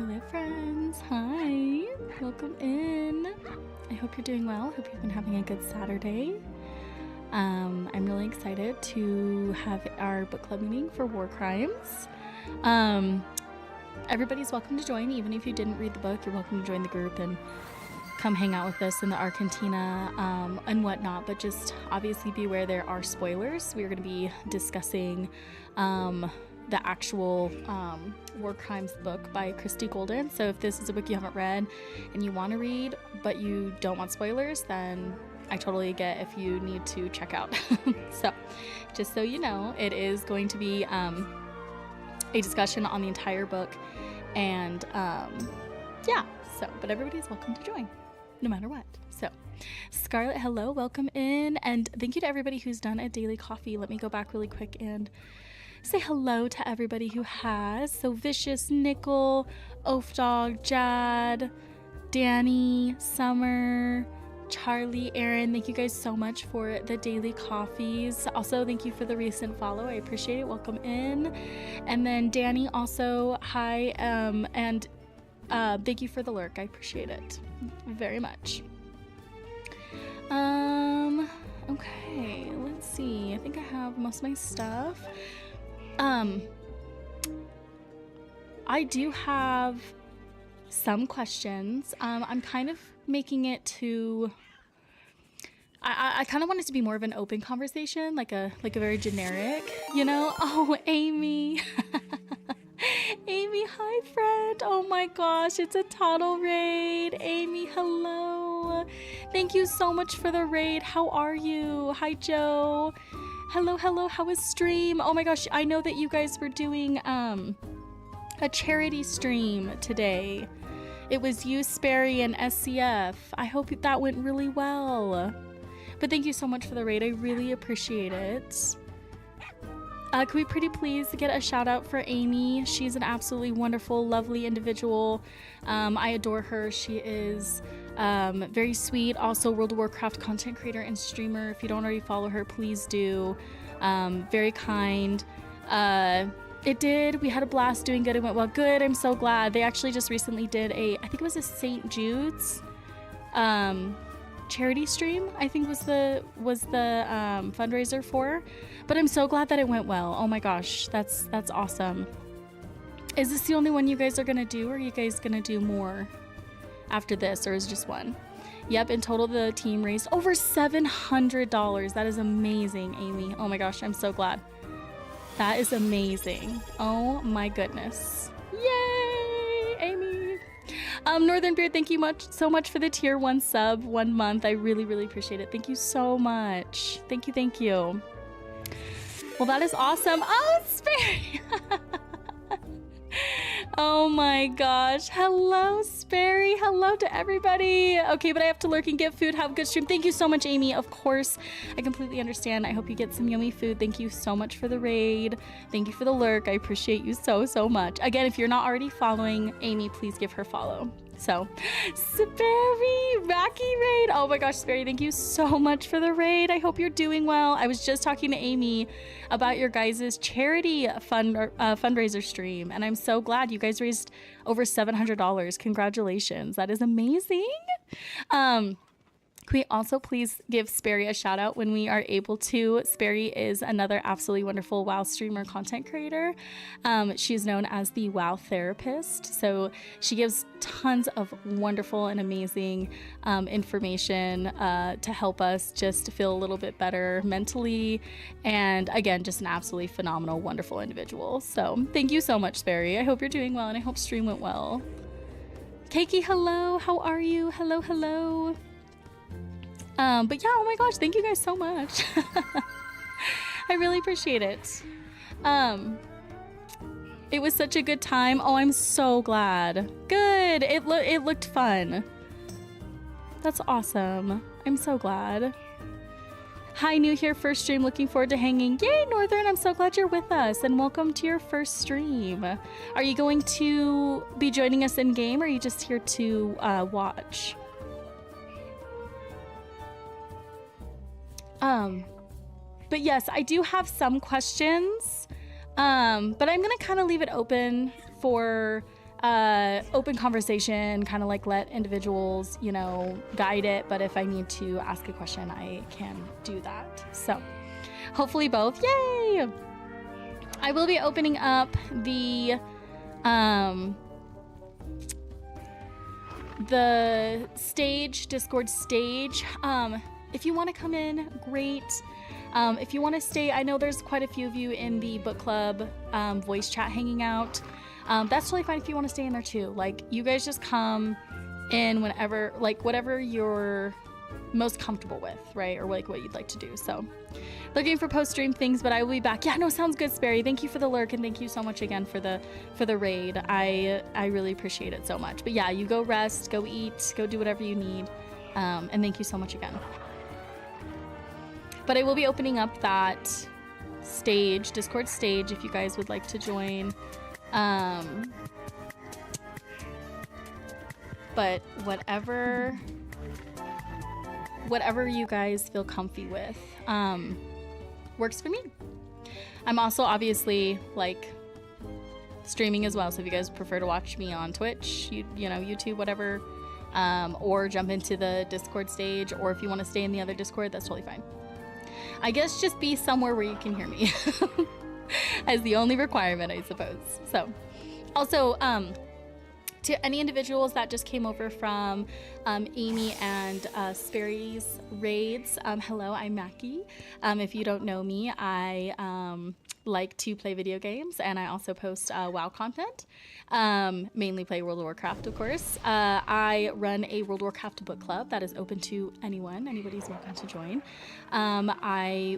Hello friends, hi, welcome in. I hope you're doing well. Hope you've been having a good Saturday. I'm really excited to have our book club meeting for War Crimes. Everybody's welcome to join. Even if you didn't read the book, you're welcome to join the group and come hang out with us in the Argentina and whatnot, but just obviously be aware there are spoilers. We're going to be discussing the actual War Crimes book by Christy Golden. So if this is a book you haven't read and you want to read but you don't want spoilers, then I totally get if you need to check out. So just so you know, it is going to be a discussion on the entire book, and yeah, so but everybody's welcome to join no matter what. So Scarlett, hello, welcome in, and thank you to everybody who's done a daily coffee. Let me go back really quick and say hello to everybody who has. So Vicious, Nickel, Oaf Dog, Jad, Danny, Summer, Charlie, Aaron, thank you guys so much for the daily coffees. Also, thank you for the recent follow. I appreciate it. Welcome in. And then Danny also, hi, and thank you for the lurk. I appreciate it very much. Okay, let's see. I think I have most of my stuff. I do have some questions. I'm kind of making it to, I kind of want it to be more of an open conversation, like a very generic, you know? Oh, Amy. Amy, hi friend. Oh my gosh, it's a total raid. Amy, hello. Thank you so much for the raid. How are you? Hi, Joe. Hello, hello. How was stream? Oh my gosh, I know that you guys were doing a charity stream today. It was you, Sperry, and SCF. I hope that went really well. But thank you so much for the raid. I really appreciate it. Can we pretty please get a shout out for Amy? She's an absolutely wonderful, lovely individual. I adore her. She is very sweet. Also, World of Warcraft content creator and streamer. If you don't already follow her, please do. Very kind. We had a blast doing good. It went well. Good. I'm so glad. They actually just recently did I think it was a St. Jude's charity stream, I think was the fundraiser for. But I'm so glad that it went well. Oh my gosh, that's awesome. Is this the only one you guys are gonna do, or are you guys gonna do more after this, or is it just one? Yep, in total the team raised over $700. That is amazing, Amy. Oh my gosh, I'm so glad. That is amazing. Oh my goodness. Yay, Amy. Northern Beard, thank you so much for the tier 1 sub, 1 month. I really, really appreciate it. Thank you so much. Thank you, thank you. Well, that is awesome. Oh, Sperry. Oh my gosh. Hello, Sperry. Hello to everybody. Okay, but I have to lurk and get food. Have a good stream. Thank you so much, Amy. Of course, I completely understand. I hope you get some yummy food. Thank you so much for the raid. Thank you for the lurk. I appreciate you so, so much. Again, if you're not already following Amy, please give her follow. So, Sperry, Rocky raid. Oh my gosh, Sperry, thank you so much for the raid. I hope you're doing well. I was just talking to Amy about your guys' charity fundraiser stream, and I'm so glad you guys raised over $700. Congratulations. That is amazing. Can we also please give Sperry a shout out when we are able to? Sperry is another absolutely wonderful WoW streamer content creator. She's known as the WoW therapist. So she gives tons of wonderful and amazing information to help us just feel a little bit better mentally. And again, just an absolutely phenomenal, wonderful individual. So thank you so much, Sperry. I hope you're doing well, and I hope stream went well. Keiki, hello. How are you? Hello, hello. But yeah, oh my gosh, thank you guys so much. I really appreciate it. It was such a good time. Oh, I'm so glad. Good. It looked fun. That's awesome. I'm so glad. Hi, new here, first stream. Looking forward to hanging. Yay, Northern. I'm so glad you're with us, and welcome to your first stream. Are you going to be joining us in game, or are you just here to watch? But yes, I do have some questions, but I'm gonna kind of leave it open for open conversation, kind of like let individuals, you know, guide it. But if I need to ask a question, I can do that. So hopefully both. Yay! I will be opening up the stage, Discord stage. If you want to come in, great. If you want to stay, I know there's quite a few of you in the book club voice chat hanging out. That's totally fine if you want to stay in there too. Like, you guys just come in whenever, like, whatever you're most comfortable with, right? Or like what you'd like to do. So looking for post-stream things, but I will be back. Yeah, no, sounds good, Sperry. Thank you for the lurk, and thank you so much again for the raid. I really appreciate it so much. But yeah, you go rest, go eat, go do whatever you need. And thank you so much again. But I will be opening up that stage, Discord stage, if you guys would like to join. But whatever you guys feel comfy with, works for me. I'm also obviously like streaming as well, so if you guys prefer to watch me on Twitch, you know, YouTube, whatever, or jump into the Discord stage, or if you want to stay in the other Discord, that's totally fine. I guess just be somewhere where you can hear me as the only requirement, I suppose. So also, to any individuals that just came over from Amy and Sperry's raids, hello, I'm Mackie. If you don't know me, I like to play video games, and I also post WoW content. Mainly play World of Warcraft, of course. I run a World of Warcraft book club that is open to anyone. Anybody's welcome to join.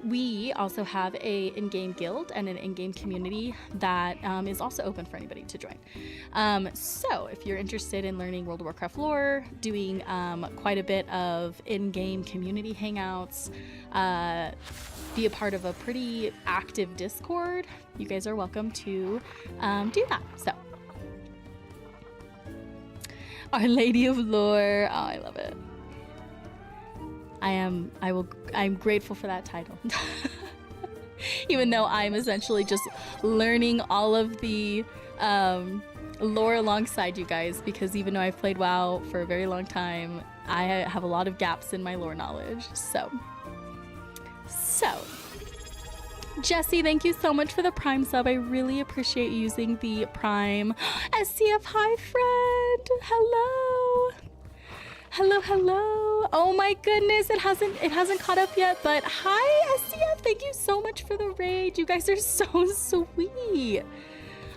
We also have a in-game guild and an in-game community that is also open for anybody to join. So if you're interested in learning World of Warcraft lore, doing quite a bit of in-game community hangouts, be a part of a pretty active Discord, you guys are welcome to do that. So, Our Lady of Lore. Oh, I love it. I'm grateful for that title. Even though I'm essentially just learning all of the lore alongside you guys, because even though I've played WoW for a very long time, I have a lot of gaps in my lore knowledge. So, Jesse, thank you so much for the Prime sub. I really appreciate you using the Prime. SCF, hi friend. Hello. Hello. Oh my goodness, it hasn't caught up yet, but hi SCF. Thank you so much for the raid. You guys are so sweet.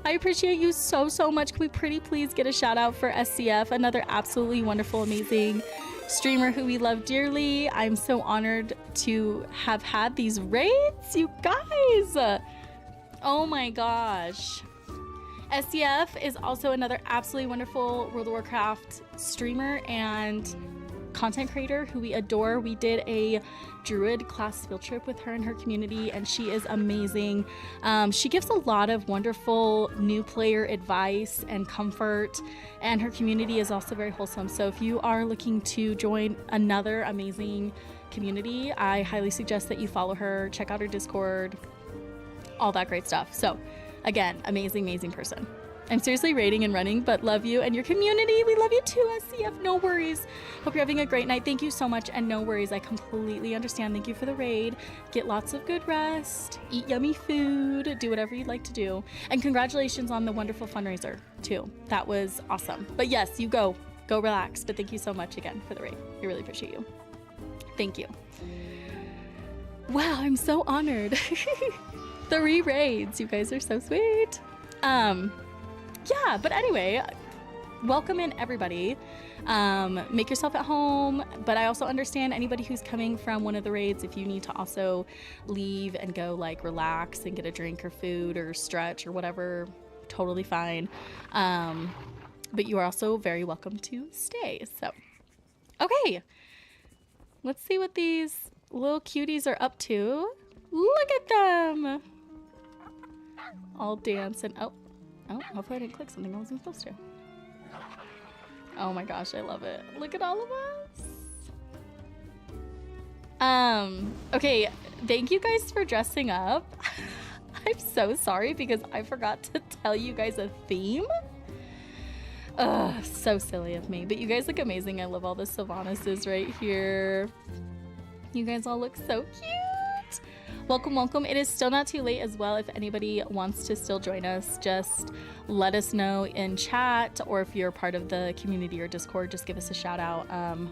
I appreciate you so much. Can we pretty please get a shout out for SCF, another absolutely wonderful, amazing streamer who we love dearly. I'm so honored to have had these raids, you guys. Oh my gosh. SCF is also another absolutely wonderful World of Warcraft streamer and content creator who we adore. We did a druid class field trip with her and her community, and she is amazing. She gives a lot of wonderful new player advice and comfort, and her community is also very wholesome. So if you are looking to join another amazing community, I highly suggest that you follow her, check out her Discord, all that great stuff. So again, amazing person. I'm seriously raiding and running, but love you and your community. We love you too, SCF. No worries. Hope you're having a great night. Thank you so much, and no worries. I completely understand. Thank you for the raid. Get lots of good rest. Eat yummy food. Do whatever you'd like to do. And congratulations on the wonderful fundraiser too. That was awesome. But yes, you go relax. But thank you so much again for the raid. I really appreciate you. Thank you. Wow, I'm so honored. 3 raids. You guys are so sweet. Yeah, but anyway, welcome in everybody. Make yourself at home, but I also understand anybody who's coming from one of the raids, if you need to also leave and go like relax and get a drink or food or stretch or whatever, totally fine. But you are also very welcome to stay. So, okay, let's see what these little cuties are up to. Look at them. All dance and oh, hopefully I didn't click something I wasn't supposed to. Oh my gosh, I love it. Look at all of us. Okay, thank you guys for dressing up. I'm so sorry because I forgot to tell you guys a theme. Ugh, so silly of me. But you guys look amazing. I love all the Sylvanas right here. You guys all look so cute. Welcome, welcome. It is still not too late as well. If anybody wants to still join us, just let us know in chat, or if you're part of the community or Discord, just give us a shout out.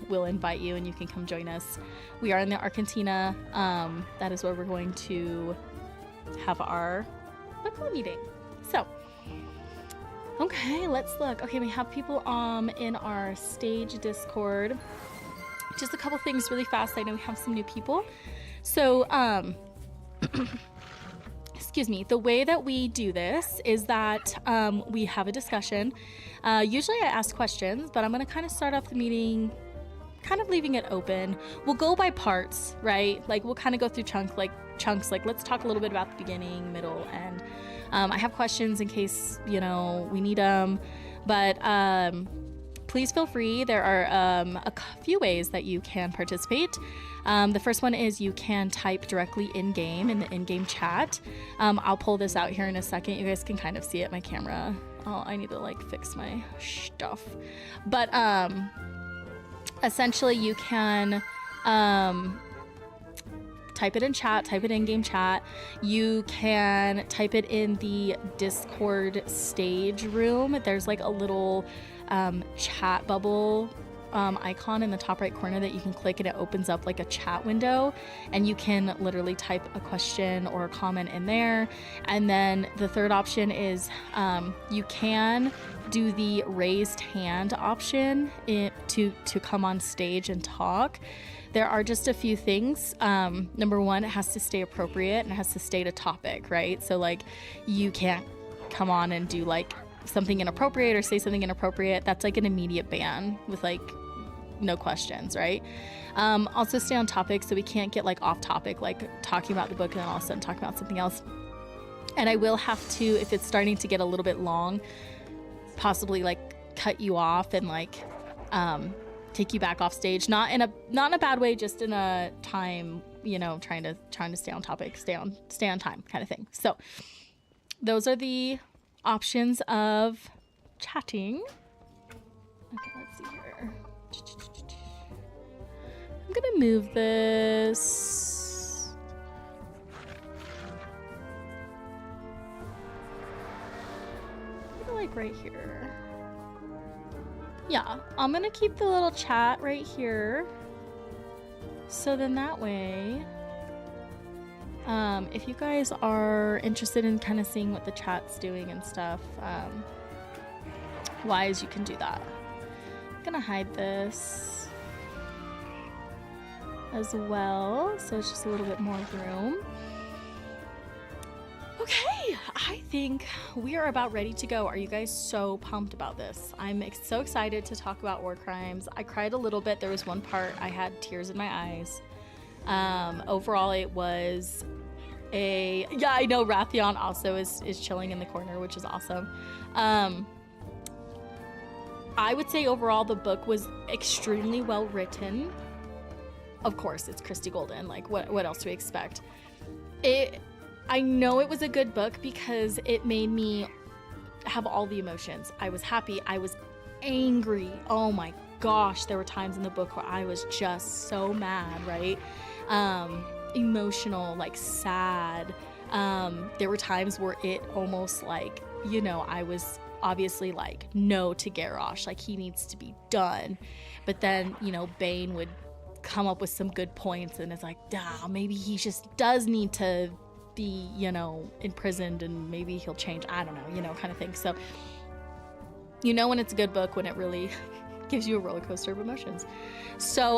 We'll invite you and you can come join us. We are in the Argentina. That is where we're going to have our book club meeting. So, okay, let's look. Okay, we have people in our stage Discord. Just a couple things really fast. I know we have some new people. So, excuse me, the way that we do this is that we have a discussion. Usually I ask questions, but I'm going to kind of start off the meeting kind of leaving it open. We'll go by parts, right? Like we'll kind of go through chunks, like let's talk a little bit about the beginning, middle, end. I have questions in case, you know, we need them, but please feel free. There are a few ways that you can participate. The first one is you can type directly in-game in the in-game chat. I'll pull this out here in a second. You guys can kind of see it, my camera. Oh, I need to like fix my stuff. But essentially you can type it in chat, type it in game chat. You can type it in the Discord stage room. There's like a little chat bubble icon in the top right corner that you can click, and it opens up like a chat window, and you can literally type a question or a comment in there. And then the third option is you can do the raised hand option to come on stage and talk. There are just a few things. Number one, it has to stay appropriate and it has to state a topic, right? So like you can't come on and do like something inappropriate or say something inappropriate. That's like an immediate ban with like no questions, right? Also stay on topic, so we can't get like off topic, like talking about the book and then all of a sudden talking about something else. And I will have to, if it's starting to get a little bit long, possibly like cut you off and like take you back off stage, not in a bad way, just in a time, you know, trying to stay on topic, stay on time kind of thing. So those are the options of chatting. Okay, let's see here. I'm gonna move this. Maybe like right here. Yeah, I'm gonna keep the little chat right here. So then that way, if you guys are interested in kind of seeing what the chat's doing and stuff, wise, you can do that. I'm gonna hide this as well, so it's just a little bit more room. Okay, I think we are about ready to go. Are you guys so pumped about this? I'm so excited to talk about war crimes. I cried a little bit. There was one part I had tears in my eyes. Overall, it was yeah, I know Rathion also is chilling in the corner, which is awesome. I would say overall the book was extremely well written. Of course, it's Christy Golden. Like, what else do we expect? I know it was a good book because it made me have all the emotions. I was happy. I was angry. Oh my gosh, there were times in the book where I was just so mad, right? Emotional, like sad. There were times where it almost like, you know, I was obviously like, no to Garrosh, like he needs to be done. But then, you know, Bane would come up with some good points and it's like, maybe he just does need to be, you know, imprisoned and maybe he'll change. I don't know, you know, kind of thing. So, you know, when it's a good book, when it really gives you a roller coaster of emotions. So,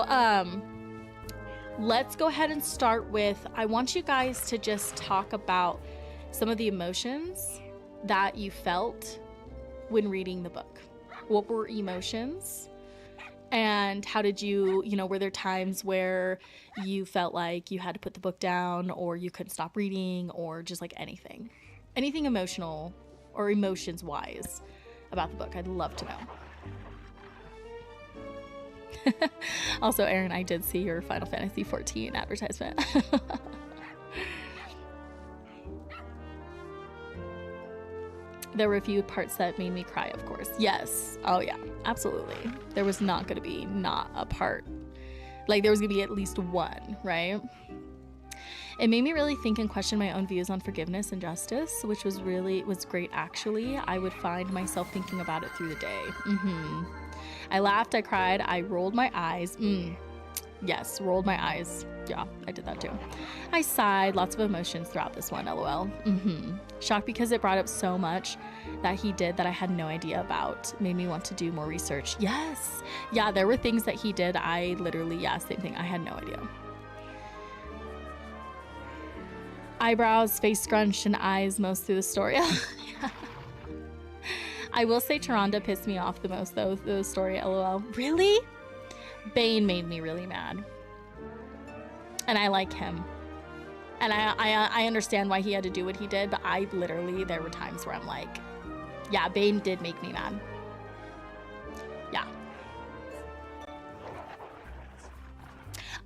let's go ahead and start with, I want you guys to just talk about some of the emotions that you felt when reading the book. What were emotions? And how did you know, were there times where you felt like you had to put the book down or you couldn't stop reading or just like anything emotional or emotions wise about the book? I'd love to know. Also, Erin, I did see your Final Fantasy 14 advertisement. There were a few parts that made me cry, of course. Yes. Oh yeah, absolutely. There was not going to be not a part. Like there was going to be at least one, right? It made me really think and question my own views on forgiveness and justice, which was great actually. I would find myself thinking about it through the day. I laughed, I cried, I rolled my eyes. Yes, rolled my eyes. Yeah, I did that too. I sighed, lots of emotions throughout this one, lol. Shocked because it brought up so much that he did that I had no idea about. Made me want to do more research. Yes. Yeah, there were things that he did. I literally, yeah, same thing. I had no idea. Eyebrows, face scrunch, and eyes most through the story. Yeah. I will say Tyrande pissed me off the most though, the story, lol. Really? Bane made me really mad. And I like him. And I understand why he had to do what he did, but I literally, there were times where I'm like, yeah, Bane did make me mad. Yeah.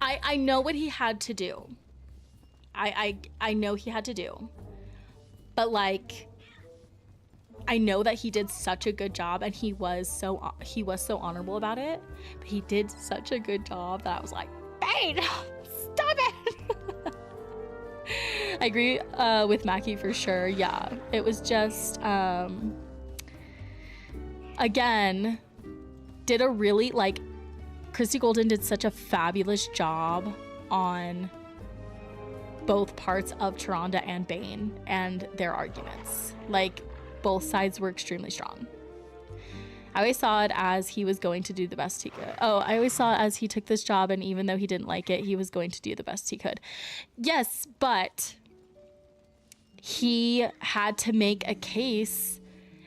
I know what he had to do. I know he had to do. But like, I know that he did such a good job, and he was so honorable about it. But he did such a good job that I was like, Bane, stop it. I agree with Mackie for sure. Yeah, it was just again, did a really, like, Christy Golden did such a fabulous job on both parts of Tyrande and Bane and their arguments. Like, both sides were extremely strong. I always saw it as he was going to do the best he could. Oh, I always saw it as he took this job, and even though he didn't like it, he was going to do the best he could. Yes, but he had to make a case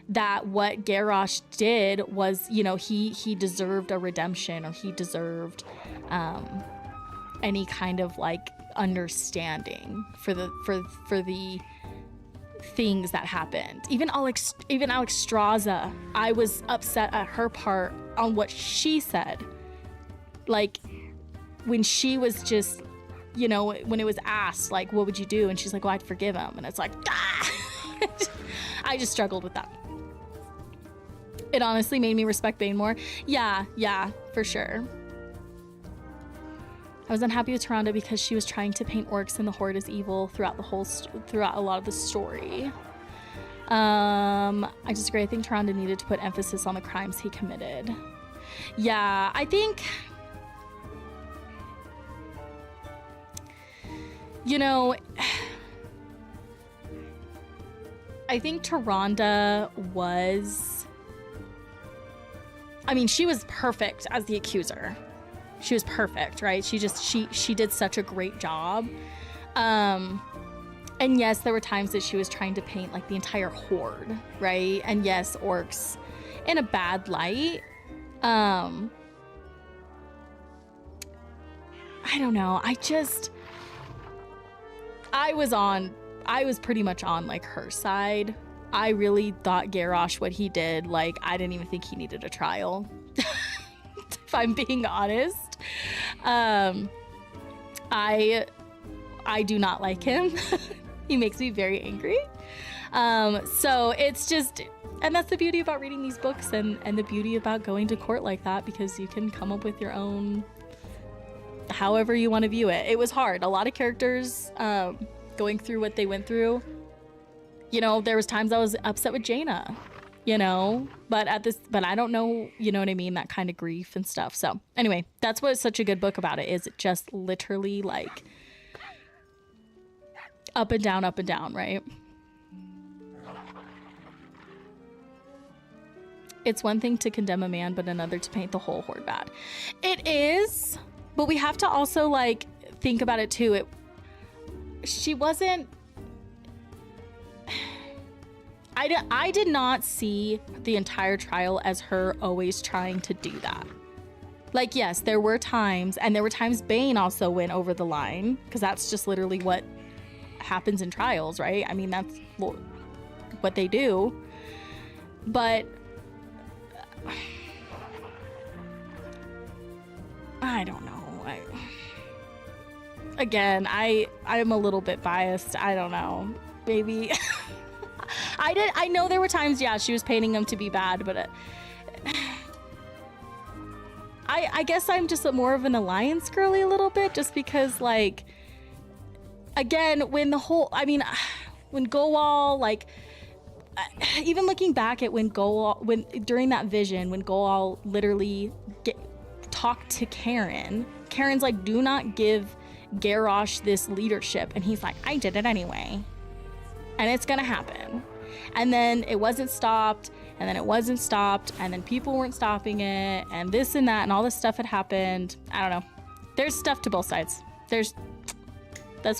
that what Garrosh did was, you know, he deserved a redemption, or he deserved any kind of like understanding for the things that happened. Even Alex Straza, I was upset at her part on what she said. Like, when she was just, you know, when it was asked, like, what would you do? And she's like, well, I'd forgive him. And it's like, ah! I just struggled with that. It honestly made me respect Bane more. Yeah, for sure. I was unhappy with Tyrande because she was trying to paint orcs and the Horde as evil throughout a lot of the story. I just agree. I think Tyrande needed to put emphasis on the crimes he committed. Yeah, I think, you know, I think Tyrande was, I mean, she was perfect as the accuser. She was perfect, right? She did such a great job. And yes, there were times that she was trying to paint like the entire Horde, right? And yes, orcs in a bad light. I don't know. I was pretty much on like her side. I really thought Garrosh, what he did, like, I didn't even think he needed a trial. If I'm being honest. I do not like him. He makes me very angry. So it's just, and that's the beauty about reading these books, and the beauty about going to court like that, because you can come up with your own, however you want to view it. It was hard. A lot of characters, going through what they went through. You know, there was times I was upset with Jaina, you know, but I don't know, you know what I mean? That kind of grief and stuff. So anyway, that's what's such a good book about it, is it just literally like up and down, right? It's one thing to condemn a man, but another to paint the whole Horde bad. It is, but we have to also like think about it too. She wasn't, I did not see the entire trial as her always trying to do that. Like, yes, there were times, and there were times Bane also went over the line, because that's just literally what happens in trials, right? I mean, that's what they do. But I don't know. Again, I'm a little bit biased. I don't know. Maybe. I know there were times, yeah, she was painting him to be bad, but I guess I'm just more of an alliance girly a little bit, just because, like, again, when Goal, like, even looking back at during that vision, when Goal literally talked to Karen's like, do not give Garrosh this leadership, and he's like, I did it anyway, and it's gonna happen. And then it wasn't stopped, and then it wasn't stopped, and then people weren't stopping it, and this and that, and all this stuff had happened. I don't know. There's stuff to both sides. That's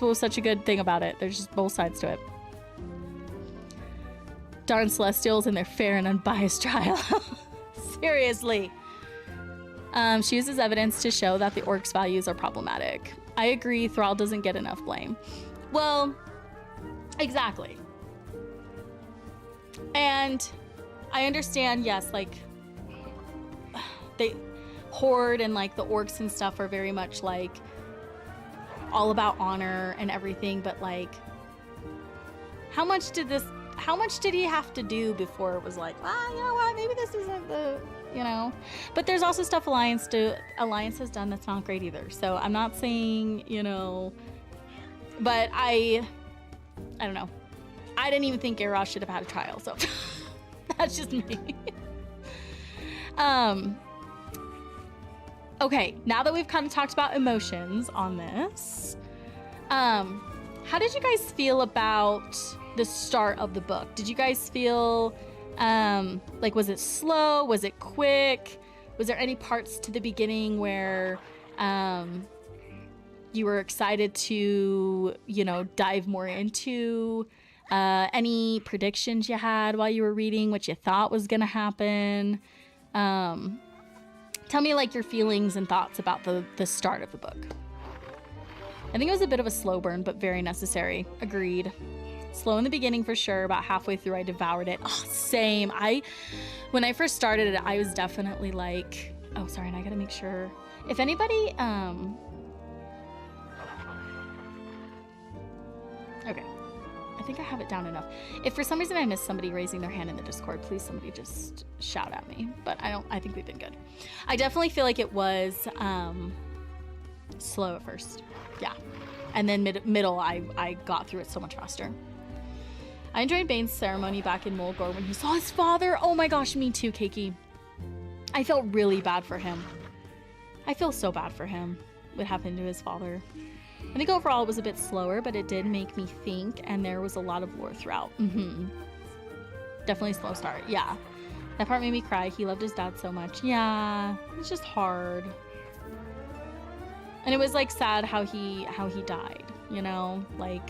what was such a good thing about it. There's just both sides to it. Darn Celestials in their fair and unbiased trial. Seriously. She uses evidence to show that the orcs' values are problematic. I agree, Thrall doesn't get enough blame. Well, exactly. And I understand, yes, like, Horde and, like, the orcs and stuff are very much, like, all about honor and everything, but, like, how much did he have to do before it was like, you know what, maybe this isn't the, you know? But there's also stuff Alliance has done that's not great either. So I'm not saying, you know, but I don't know. I didn't even think Garrosh should have had a trial, so that's just me. Okay, now that we've kind of talked about emotions on this, how did you guys feel about the start of the book? Did you guys feel like, was it slow? Was it quick? Was there any parts to the beginning where you were excited to, you know, dive more into? Any predictions you had while you were reading, what you thought was gonna happen? Tell me, like, your feelings and thoughts about the start of the book. I think it was a bit of a slow burn, but very necessary. Agreed. Slow in the beginning for sure. About halfway through, I devoured it. Oh, same. When I first started it, I was definitely like, oh, sorry, and I gotta make sure. If anybody, okay. I think I have it down enough. If for some reason I missed somebody raising their hand in the Discord, please somebody just shout at me. But I think we've been good. I definitely feel like it was slow at first. Yeah. And then middle, I got through it so much faster. I enjoyed Bane's ceremony back in Mulgore when he saw his father. Oh my gosh, me too, Keiki. I felt really bad for him. I feel so bad for him, what happened to his father. I think overall it was a bit slower, but it did make me think, and there was a lot of lore throughout. Definitely slow start. Yeah. That part made me cry. He loved his dad so much. Yeah. It's just hard. And it was, like, sad how he died, you know? Like,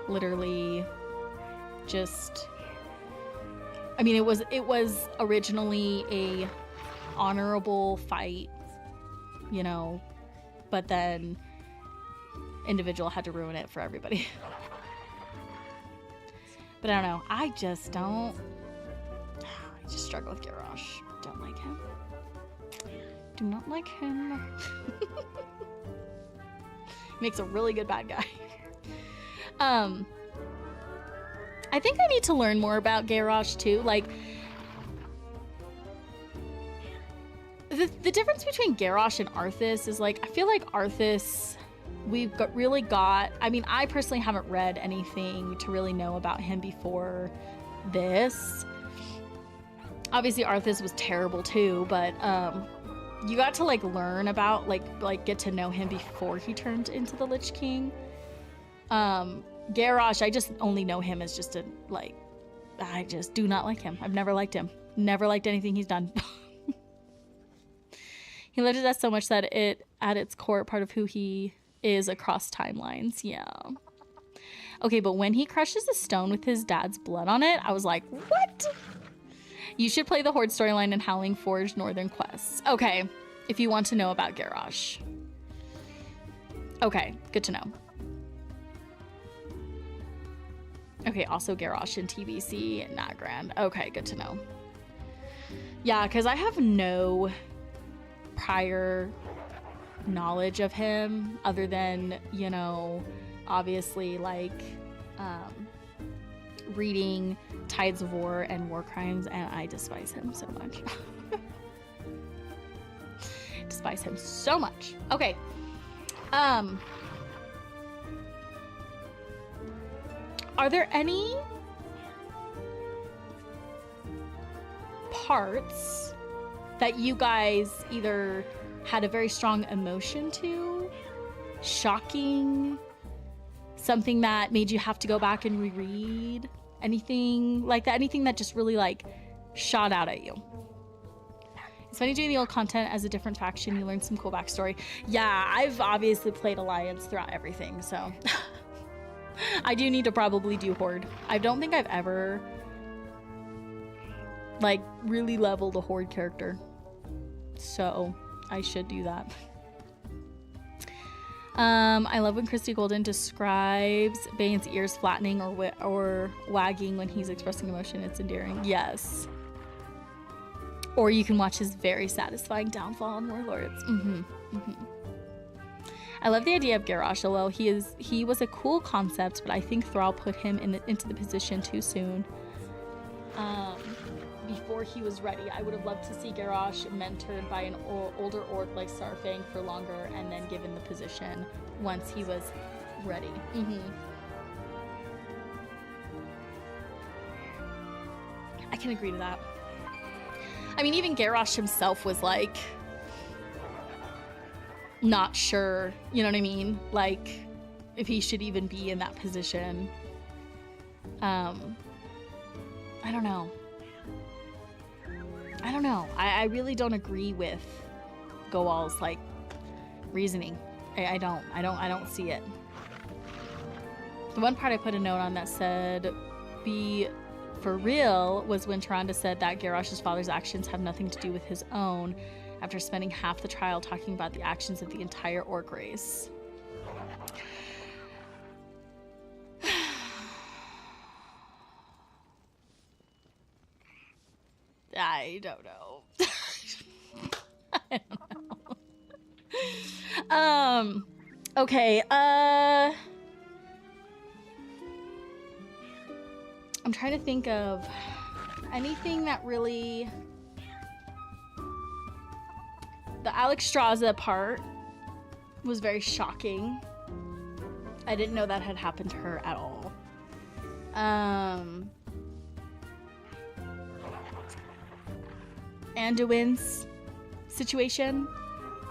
literally just, I mean, it was originally a honorable fight, you know, but then individual had to ruin it for everybody. But I don't know. I just struggle with Garrosh. Don't like him. Do not like him. Makes a really good bad guy. I think I need to learn more about Garrosh too. Like, the difference between Garrosh and Arthas is, like, I feel like Arthas, I mean, I personally haven't read anything to really know about him before this. Obviously Arthas was terrible too, but you got to, like, learn about, like get to know him before he turned into the Lich King. Garrosh, I just only know him as just I just do not like him. I've never liked him. Never liked anything he's done. He loved his death so much that it, at its core, part of who he is across timelines. Yeah. Okay, but when he crushes a stone with his dad's blood on it, I was like, what? You should play the Horde storyline in Howling Forge Northern Quests. Okay, if you want to know about Garrosh. Okay, good to know. Okay, also Garrosh in TBC, not grand. Okay, good to know. Yeah, because I have no prior knowledge of him other than, you know, obviously, like, reading Tides of War and War Crimes, and I despise him so much. Despise him so much. Okay. Are there any parts that you guys either had a very strong emotion to, shocking, something that made you have to go back and reread, anything like that, anything that just really like shot out at you? It's funny doing the old content as a different faction. You learn some cool backstory. Yeah, I've obviously played Alliance throughout everything, so I do need to probably do Horde. I don't think I've ever like really leveled a Horde character, so I should do that. I love when Christy Golden describes Bane's ears flattening or wagging when he's expressing emotion. It's endearing. Yes. Or you can watch his very satisfying downfall on Warlords. I love the idea of Garrosh, although he was a cool concept, but I think Thrall put him into the position too soon. Before he was ready. I would have loved to see Garrosh mentored by an older orc like Starfang for longer, and then given the position once he was ready. I can agree to that. I mean, even Garrosh himself was like not sure, you know what I mean? Like if he should even be in that position. I don't know. I really don't agree with Goal's like reasoning. I don't see it. The one part I put a note on that said, "Be for real," was when Tyrande said that Garrosh's father's actions have nothing to do with his own, after spending half the trial talking about the actions of the entire orc race. I don't know. I don't know. Okay, I'm trying to think of anything that really... The Alexstrasza part was very shocking. I didn't know that had happened to her at all. Anduin's situation,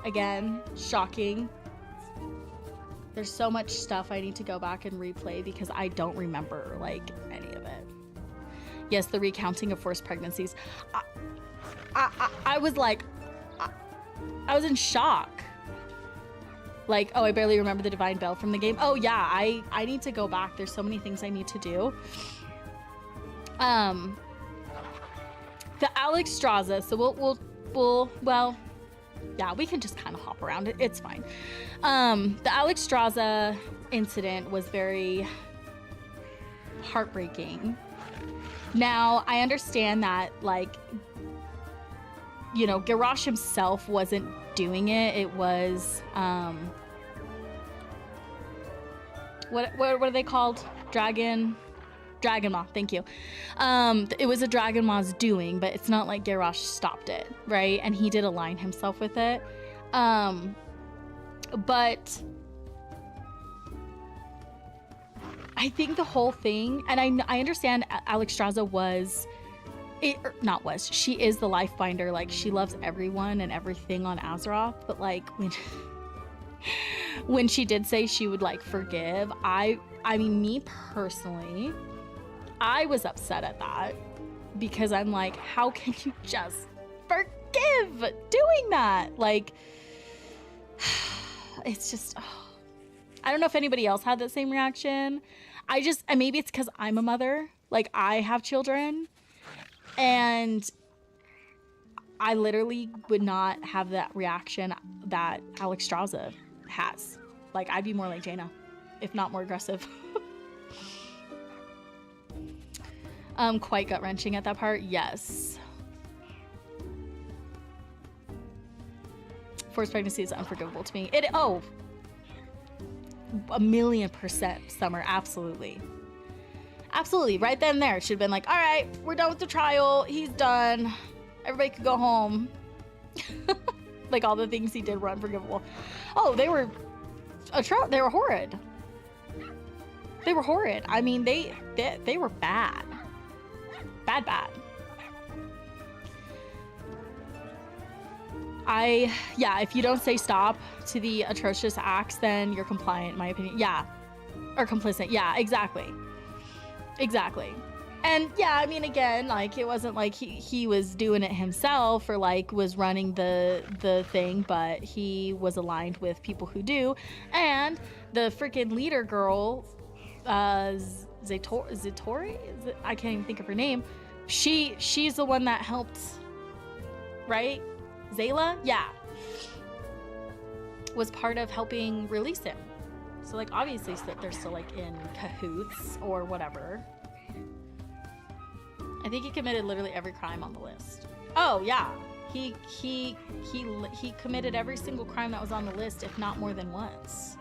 again, shocking. There's so much stuff I need to go back and replay because I don't remember like any of it. Yes, the recounting of forced pregnancies. I was like, I was in shock. Like, oh, I barely remember the Divine Bell from the game. Oh yeah, I need to go back. There's so many things I need to do. The Alexstrasza, so well, yeah, we can just kind of hop around it. It's fine. The Alexstrasza incident was very heartbreaking. Now, I understand that, like, you know, Garrosh himself wasn't doing it. It was, what are they called? Dragon Maw, thank you. It was a Dragon Maw's doing, but it's not like Garrosh stopped it, right? And he did align himself with it. But I think the whole thing, and I understand Alexstrasza she is the life binder. Like, she loves everyone and everything on Azeroth, but like when she did say she would like forgive, I mean, me personally, I was upset at that because I'm like, how can you just forgive doing that? Like, it's just, I don't know if anybody else had that same reaction. And maybe it's because I'm a mother. Like, I have children, and I literally would not have that reaction that Alexstrasza has. Like, I'd be more like Jaina, if not more aggressive. Quite gut-wrenching at that part, yes. Forced pregnancy is unforgivable to me. 1,000,000% Summer, absolutely. Absolutely, right then and there. It should have been like, all right, we're done with the trial. He's done. Everybody could go home. Like all the things he did were unforgivable. Oh, they were horrid. They were horrid. I mean, they were bad. Bad. Yeah, if you don't say stop to the atrocious acts, then you're compliant, in my opinion. Yeah. Or complicit. Yeah, exactly. And yeah, I mean, again, like, it wasn't like he was doing it himself or like was running the thing, but he was aligned with people who do. And the freaking leader girl, Zatori? I can't even think of her name. She's the one that helped, right? Zayla? Yeah. Was part of helping release him. So, like, obviously they're still, like, in cahoots or whatever. I think he committed literally every crime on the list. Oh, yeah. He committed every single crime that was on the list, if not more than once.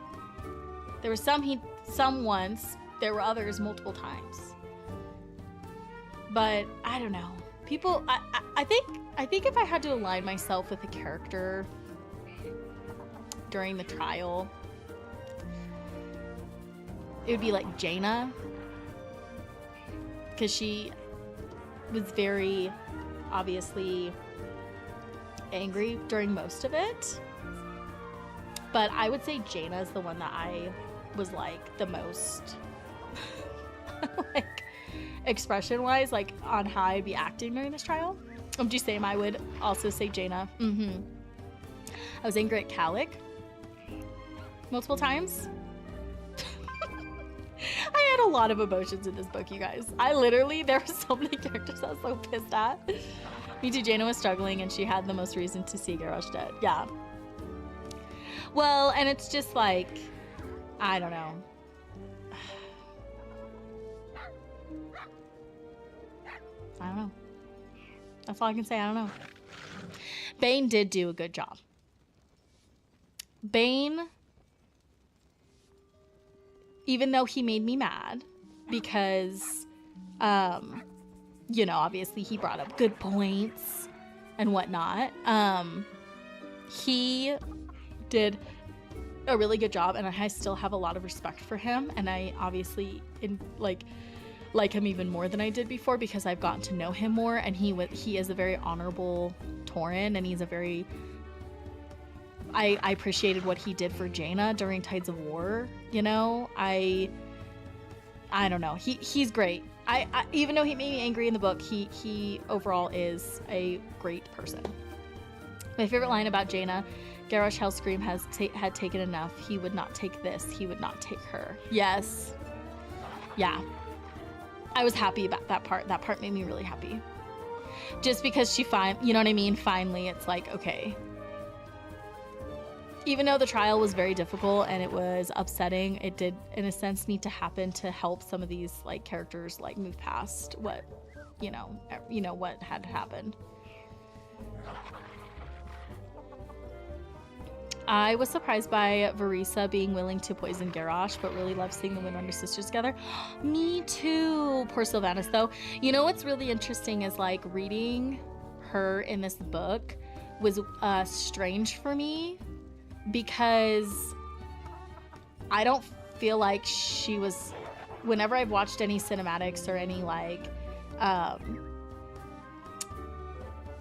There were some once. There were others multiple times. But I don't know. People, I think if I had to align myself with a character during the trial, it would be like Jaina, because she was very obviously angry during most of it. But I would say Jaina is the one that I was like the most like expression wise, like on how I'd be acting during this trial. Do same, I would also say Jaina. I was angry at Calic multiple times. I had a lot of emotions in this book, you guys. There were so many characters I was so pissed at. Me too. Jaina was struggling and she had the most reason to see Garrosh dead. Yeah. Well, and it's just like, I don't know. I don't know. That's all I can say. I don't know. Bane did do a good job. Bane, even though he made me mad because, you know, obviously he brought up good points and whatnot. He did a really good job, and I still have a lot of respect for him. And I obviously like him even more than I did before because I've gotten to know him more. And he is a very honorable Tauren, and he's a very. I appreciated what he did for Jaina during Tides of War. You know, I don't know. He's great. I even though he made me angry in the book, he overall is a great person. My favorite line about Jaina: Garrosh Hellscream had taken enough. He would not take this. He would not take her. Yes. Yeah. I was happy about that part. That part made me really happy. Just because you know what I mean? Finally, it's like, okay. Even though the trial was very difficult and it was upsetting, it did, in a sense, need to happen to help some of these like characters like move past what, you know what had happened. I was surprised by Varisa being willing to poison Garrosh, but really loved seeing the Windrunner sisters together. Me too. Poor Sylvanas, though. You know what's really interesting is like reading her in this book was strange for me, because I don't feel like she was, whenever I've watched any cinematics or any like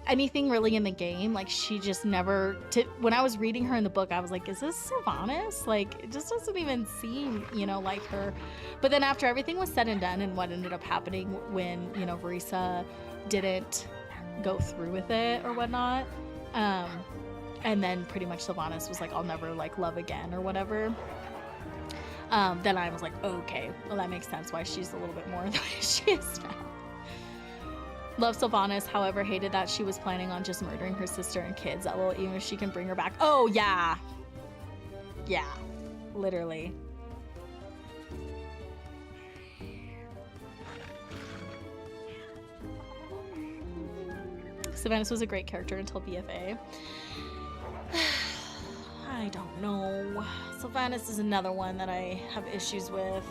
anything really in the game, like she just never when I was reading her in the book, I was like, is this Sylvanas? Like, it just doesn't even seem, like her. But then after everything was said and done and what ended up happening when, Varisa didn't go through with it or whatnot, and then pretty much Sylvanas was like, I'll never like love again or whatever, then I was like, okay, well that makes sense why she's a little bit more the way she is now. Love Sylvanas, however, hated that she was planning on just murdering her sister and kids. That will, even if she can bring her back. Oh, yeah. Yeah. Literally. Sylvanas was a great character until BFA. I don't know. Sylvanas is another one that I have issues with.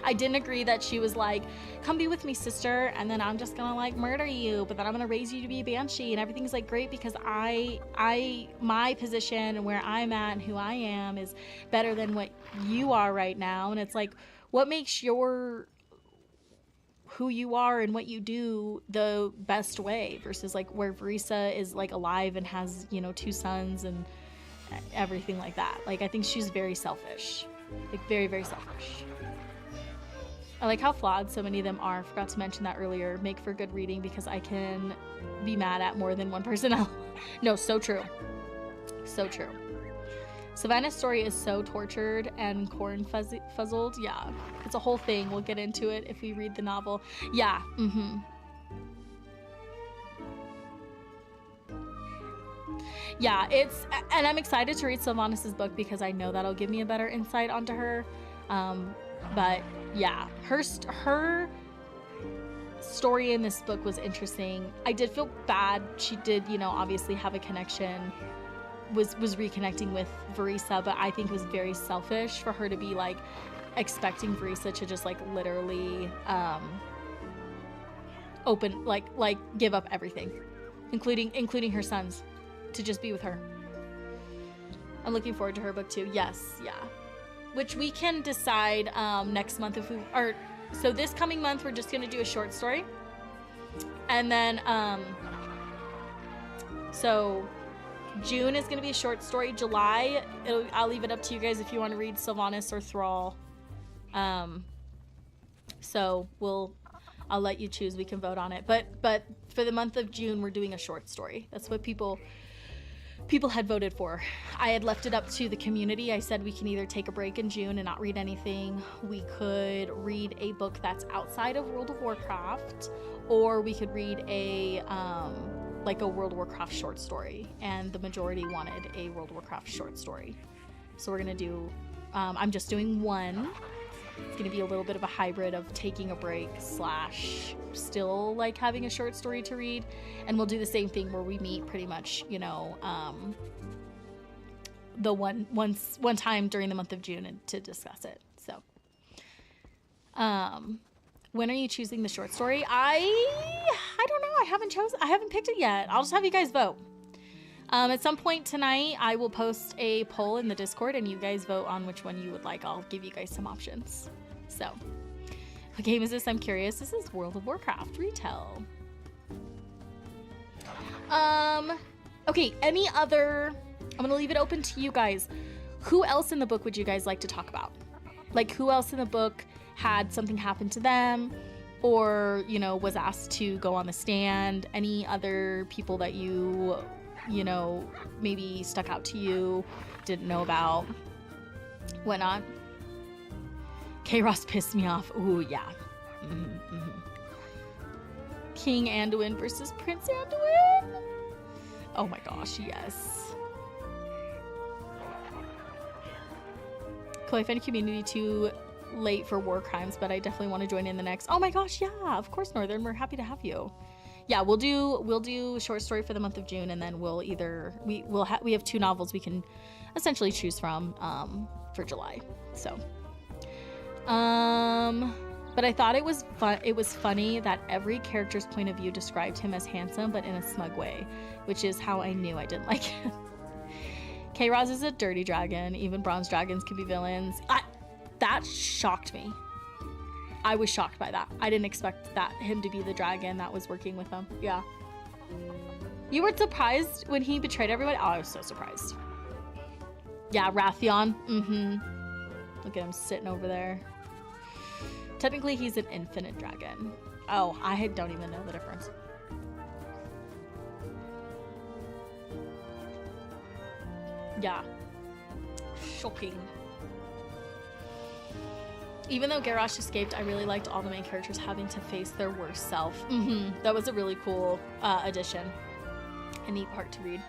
I didn't agree that she was like, come be with me, sister, and then I'm just gonna like murder you, but then I'm gonna raise you to be a banshee, and everything's like great because my position and where I'm at and who I am is better than what you are right now. And it's like, what makes your who you are and what you do the best way versus like where Verisa is like alive and has, you know, 2 sons and everything like that. Like, I think she's very selfish, like very, very selfish. I like how flawed so many of them are. Forgot to mention that earlier. Make for good reading because I can be mad at more than one person. No, so true. So true. Savannah's story is so tortured and fuzzled. Yeah, it's a whole thing. We'll get into it if we read the novel. Yeah, Yeah, and I'm excited to read Sylvanas' book because I know that'll give me a better insight onto her. But yeah, her story in this book was interesting. I did feel bad. She did, you know, obviously have a connection, was reconnecting with Verisa, but I think it was very selfish for her to be like expecting Verisa to just like literally open like give up everything, including her sons, to just be with her. I'm looking forward to her book too. Yes, yeah. Which we can decide next month if we are. So this coming month we're just gonna do a short story, and then so June is gonna be a short story. July, I'll leave it up to you guys if you want to read Sylvanas or Thrall. So I'll let you choose. We can vote on it. But for the month of June, we're doing a short story. That's what people had voted for. I had left it up to the community. I said we can either take a break in June and not read anything. We could read a book that's outside of World of Warcraft, or we could read a like a World of Warcraft short story. And the majority wanted a World of Warcraft short story. So we're gonna do, I'm just doing one. It's gonna be a little bit of a hybrid of taking a break / still like having a short story to read, and we'll do the same thing where we meet pretty much, you know, the one time during the month of June to discuss it. So, when are you choosing the short story? I don't know. I haven't picked it yet. I'll just have you guys vote. At some point tonight, I will post a poll in the Discord and you guys vote on which one you would like. I'll give you guys some options. So, what game is this? I'm curious. This is World of Warcraft Retail. Okay, any other... I'm going to leave it open to you guys. Who else in the book would you guys like to talk about? Like, who else in the book had something happen to them? Or, you know, was asked to go on the stand? Any other people that you know, maybe stuck out to you, didn't know about, whatnot? Kairos pissed me off. Ooh, yeah. King Anduin versus Prince Anduin. Oh my gosh, yes. Cool, I find community too late for war crimes, but I definitely want to join in the next. Oh my gosh, yeah, of course, Northern. We're happy to have you. Yeah, we'll do a short story for the month of June, and then we'll either we have 2 novels we can essentially choose from for July. So, but I thought it was funny that every character's point of view described him as handsome, but in a smug way, which is how I knew I didn't like him. K-Roz is a dirty dragon. Even bronze dragons can be villains. That shocked me. I was shocked by that. I didn't expect him to be the dragon that was working with him. Yeah. You were surprised when he betrayed everybody? Oh, I was so surprised. Yeah, Wrathion. Look at him sitting over there. Technically, he's an infinite dragon. Oh, I don't even know the difference. Yeah. Shocking. Even though Garrosh escaped, I really liked all the main characters having to face their worst self. That was a really cool addition. A neat part to read.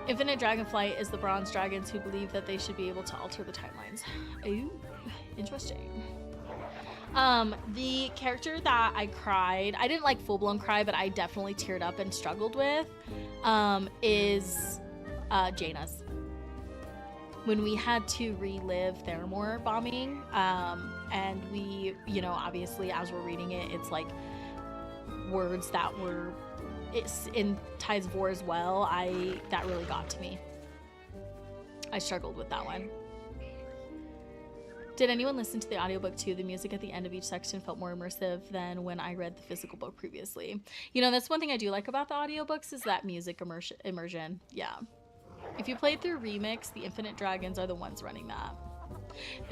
Infinite Dragonflight is the bronze dragons who believe that they should be able to alter the timelines. Ooh, interesting. The character that I cried, I didn't like full-blown cry, but I definitely teared up and struggled with, is Jaina's. when we had to relive Theramore bombing, and we, you know, obviously as we're reading it, it's like words that were it's in Tides of War as well. That really got to me. I struggled with that one. Did anyone listen to the audiobook too? The music at the end of each section felt more immersive than when I read the physical book previously. You know, that's one thing I do like about the audiobooks is that music immersion. Yeah. If you played through Remix, the Infinite Dragons are the ones running that.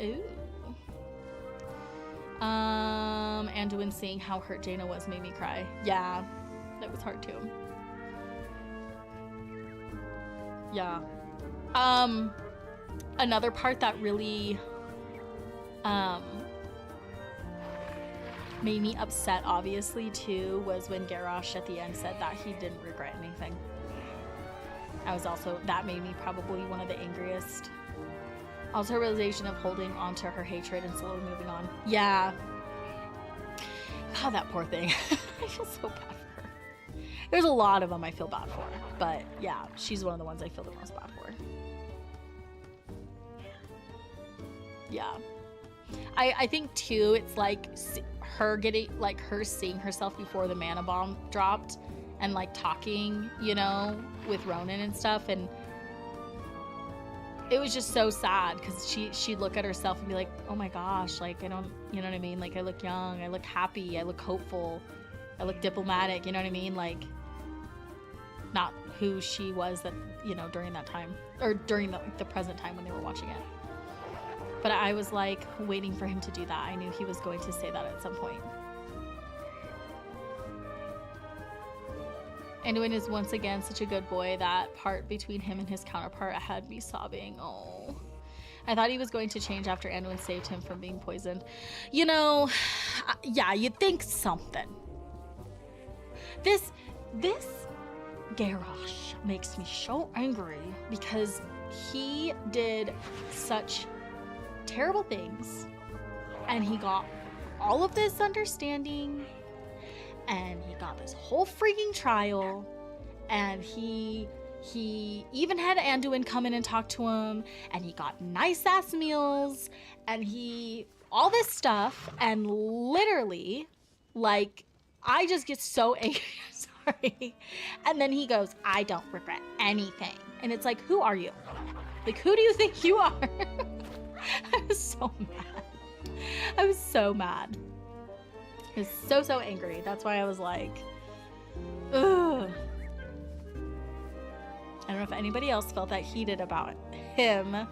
Ooh. Anduin seeing how hurt Jaina was made me cry. Yeah, that was hard too. Yeah. Another part that really made me upset, obviously, too, was when Garrosh at the end said that he didn't regret anything. That made me probably one of the angriest. Also, her realization of holding onto her hatred and slowly moving on. Yeah. God, that poor thing. I feel so bad for her. There's a lot of them I feel bad for, but yeah, she's one of the ones I feel the most bad for. Yeah. I think too, it's like her seeing herself before the mana bomb dropped and like talking, you know, with Ronan and stuff, and it was just so sad because she'd look at herself and be like, oh my gosh, like I don't, you know what I mean, like I look young, I look happy, I look hopeful, I look diplomatic, you know what I mean, like not who she was that, you know, during that time or during the present time when they were watching it. But I was like waiting for him to do that. I knew he was going to say that at some point. Anduin is once again such a good boy. That part between him and his counterpart had me sobbing. Oh, I thought he was going to change after Anduin saved him from being poisoned. You know, yeah, you'd think something. This Garrosh makes me so angry because he did such terrible things and he got all of this understanding and he got this whole freaking trial and he even had Anduin come in and talk to him and he got nice ass meals and all this stuff, and literally, like, I just get so angry. Sorry. And then he goes, I don't regret anything. And it's like, who are you? Like, who do you think you are? I was so mad. I was so mad. I was so angry. That's why I was like, ugh. I don't know if anybody else felt that heated about him,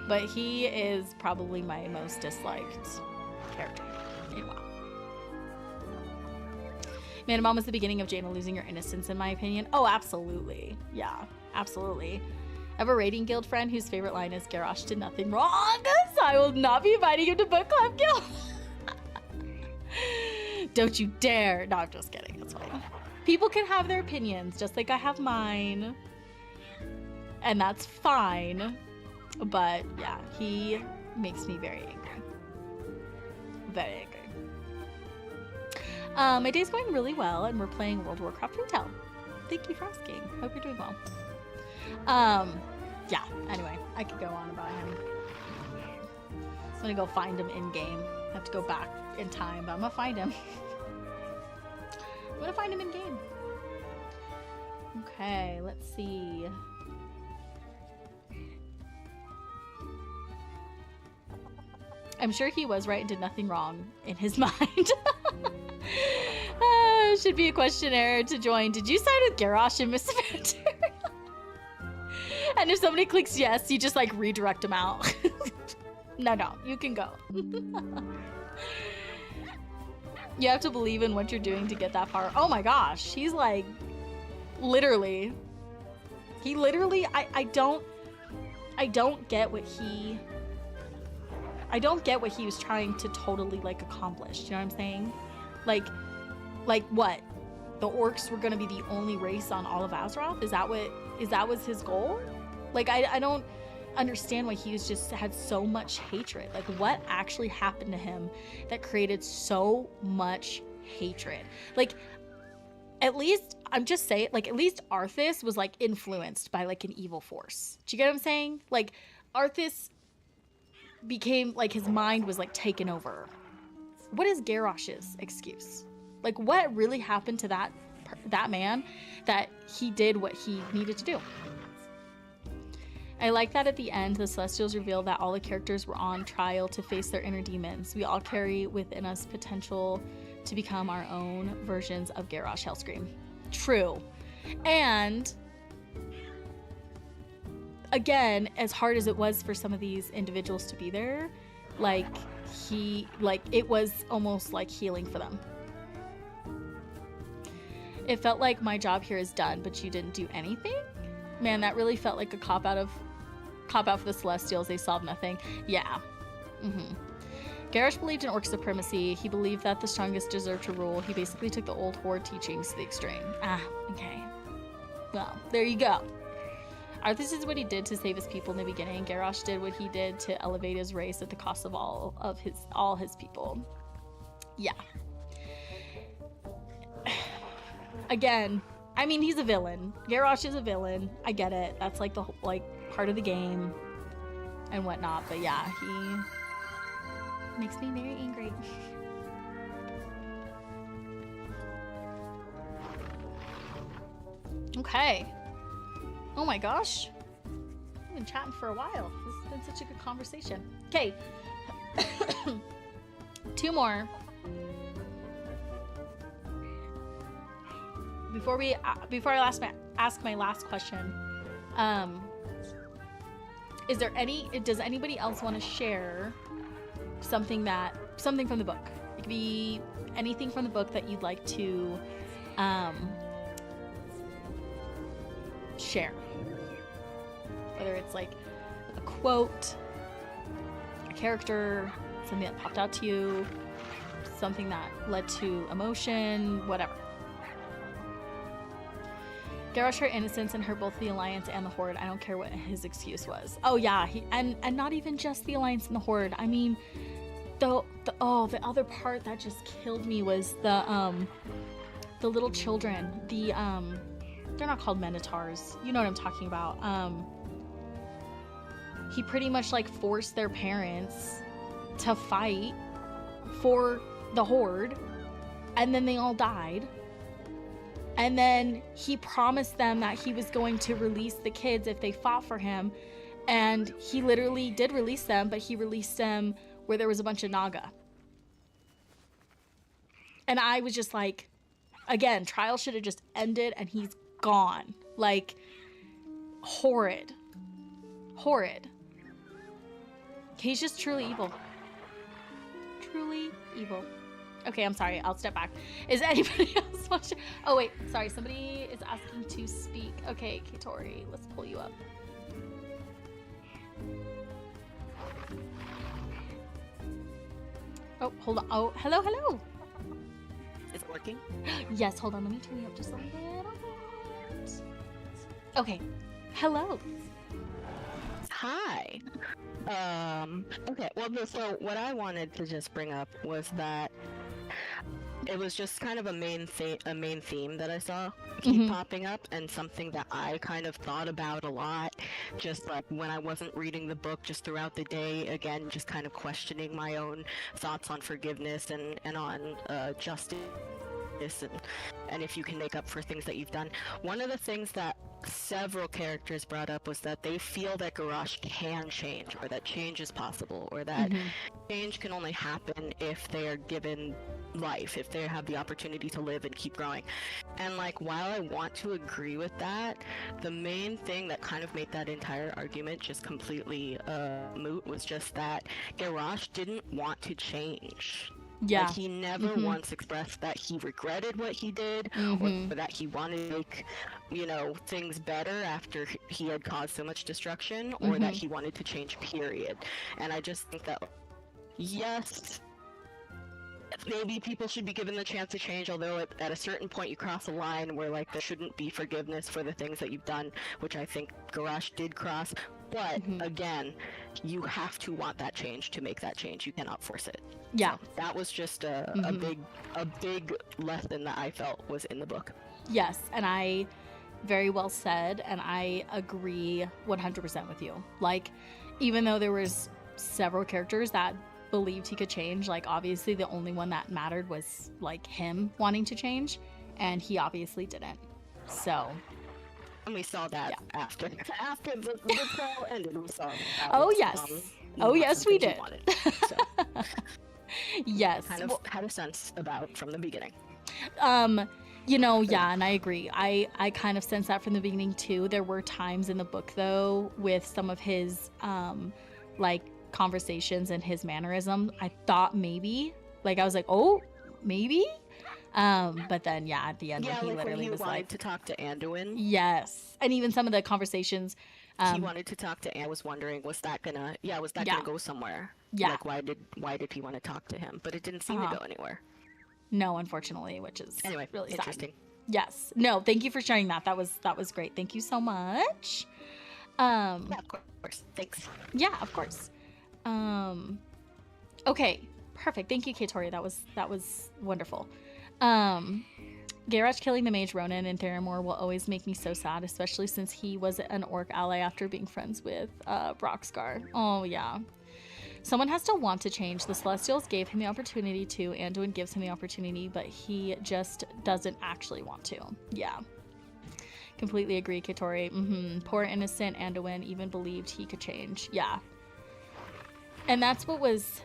but he is probably my most disliked character in WoW. Mana Bomb was the beginning of Jaina losing her innocence, in my opinion. Oh, absolutely. Yeah, absolutely. I have a raiding guild friend whose favorite line is, Garrosh did nothing wrong, so I will not be inviting him to book club guild. Don't you dare. No, I'm just kidding. It's fine. People can have their opinions, just like I have mine. And that's fine. But yeah, he makes me very angry. Very angry. My day's going really well, and we're playing World of Warcraft Retail. Thank you for asking. Hope you're doing well. Yeah, anyway, I could go on about him. I'm gonna go find him in game. I have to go back in time, but I'm gonna find him. I'm gonna find him in game. Okay, let's see. I'm sure he was right and did nothing wrong in his mind. Should be a questionnaire to join. Did you side with Garrosh and Miss Victor? And if somebody clicks yes, you just like redirect them out. No, you can go. You have to believe in what you're doing to get that far. Oh my gosh, he's like, literally. He literally, I don't get what he was trying to totally like accomplish. You know what I'm saying? Like what? The orcs were gonna be the only race on all of Azeroth? Is that was his goal? Like I don't understand why he had so much hatred. Like what actually happened to him that created so much hatred? Like at least, I'm just saying, like at least Arthas was like influenced by like an evil force. Do you get what I'm saying? Like Arthas became like his mind was like taken over. What is Garrosh's excuse? Like, what really happened to that man that he did what he needed to do? I like that at the end, the Celestials reveal that all the characters were on trial to face their inner demons. We all carry within us potential to become our own versions of Garrosh Hellscream. True. And again, as hard as it was for some of these individuals to be there, like it was almost like healing for them. It felt like my job here is done, but you didn't do anything. Man, that really felt like a cop out for the Celestials. They solved nothing. Yeah. Garrosh believed in orc supremacy. He believed that the strongest deserved to rule. He basically took the old horde teachings to the extreme. Okay. Well, there you go. Arthas is what he did to save his people in the beginning. Garrosh did what he did to elevate his race at the cost of all his people. Yeah. Again, I mean, he's a villain. Garrosh is a villain. I get it. That's like the part of the game and whatnot. But yeah, he makes me very angry. Okay. Oh my gosh. We've been chatting for a while. This has been such a good conversation. Okay. 2 more. Before I ask my last question, does anybody else want to share something from the book? It could be anything from the book that you'd like to share. Whether it's like a quote, a character, something that popped out to you, something that led to emotion, whatever. Garrosh hurt innocents and hurt both the Alliance and the Horde. I don't care what his excuse was. Oh yeah, and not even just the Alliance and the Horde. I mean, the other part that just killed me was the little children. They're not called Minotaurs. You know what I'm talking about. He pretty much like forced their parents to fight for the Horde, and then they all died. And then he promised them that he was going to release the kids if they fought for him. And he literally did release them, but he released them where there was a bunch of Naga. And I was just like, again, trial should have just ended and he's gone. Like, horrid. Horrid. He's just truly evil. Truly evil. Okay, I'm sorry. I'll step back. Is anybody else watching? Oh, wait. Sorry. Somebody is asking to speak. Okay, Katori, let's pull you up. Oh, hold on. Oh, hello, hello. Is it working? Yes, hold on. Let me turn you up just a little bit. Okay. Hello. Hi. Okay, well, so what I wanted to just bring up was that it was just kind of a main theme that I saw keep popping up, and something that I kind of thought about a lot, just like when I wasn't reading the book, just throughout the day, again, just kind of questioning my own thoughts on forgiveness and on justice and if you can make up for things that you've done. One of the things that several characters brought up was that they feel that Garrosh can change, or that change is possible, or that change can only happen if they are given life, if they have the opportunity to live and keep growing. And like, while I want to agree with that, the main thing that kind of made that entire argument just completely moot was just that Garrosh didn't want to change. Yeah. Like, he never once expressed that he regretted what he did, or that he wanted to make, things better after he had caused so much destruction, or that he wanted to change, period. And I just think that, yes, maybe people should be given the chance to change, although at a certain point you cross a line where, like, there shouldn't be forgiveness for the things that you've done, which I think Garrosh did cross. But again, you have to want that change to make that change. You cannot force it. Yeah. So that was just a big lesson that I felt was in the book. Yes, and I very well said, and I agree 100% with you. Like, even though there was several characters that believed he could change, like obviously the only one that mattered was like him wanting to change, and he obviously didn't. So, and we saw that yeah. after the trial ended. We saw that. Oh yes, oh yes, we did. So yes, kind of had a sense about from the beginning. You know, yeah, and I agree. I kind of sensed that from the beginning too. There were times in the book though with some of his like conversations and his mannerism, I thought maybe, like I was like, oh, maybe. But then yeah, at the end when he literally was like to talk to Anduin. Yes. And even some of the conversations he wanted to talk to, I was wondering, was that gonna go somewhere? Yeah. Like why did he want to talk to him? But it didn't seem to go anywhere. No, unfortunately, which is anyway really interesting. Sad. Yes. No, thank you for sharing that. That was great. Thank you so much. Yeah, of course. Thanks. Yeah, of course. Okay. Perfect. Thank you, Katori. That was wonderful. Garrosh killing the mage Ronan in Theramore will always make me so sad, especially since he was an orc ally after being friends with Broxgar. Oh yeah. Someone has to want to change. The Celestials gave him the opportunity to. Anduin gives him the opportunity, but he just doesn't actually want to. Yeah. Completely agree, Katori. Poor innocent Anduin even believed he could change. Yeah. And that's what was...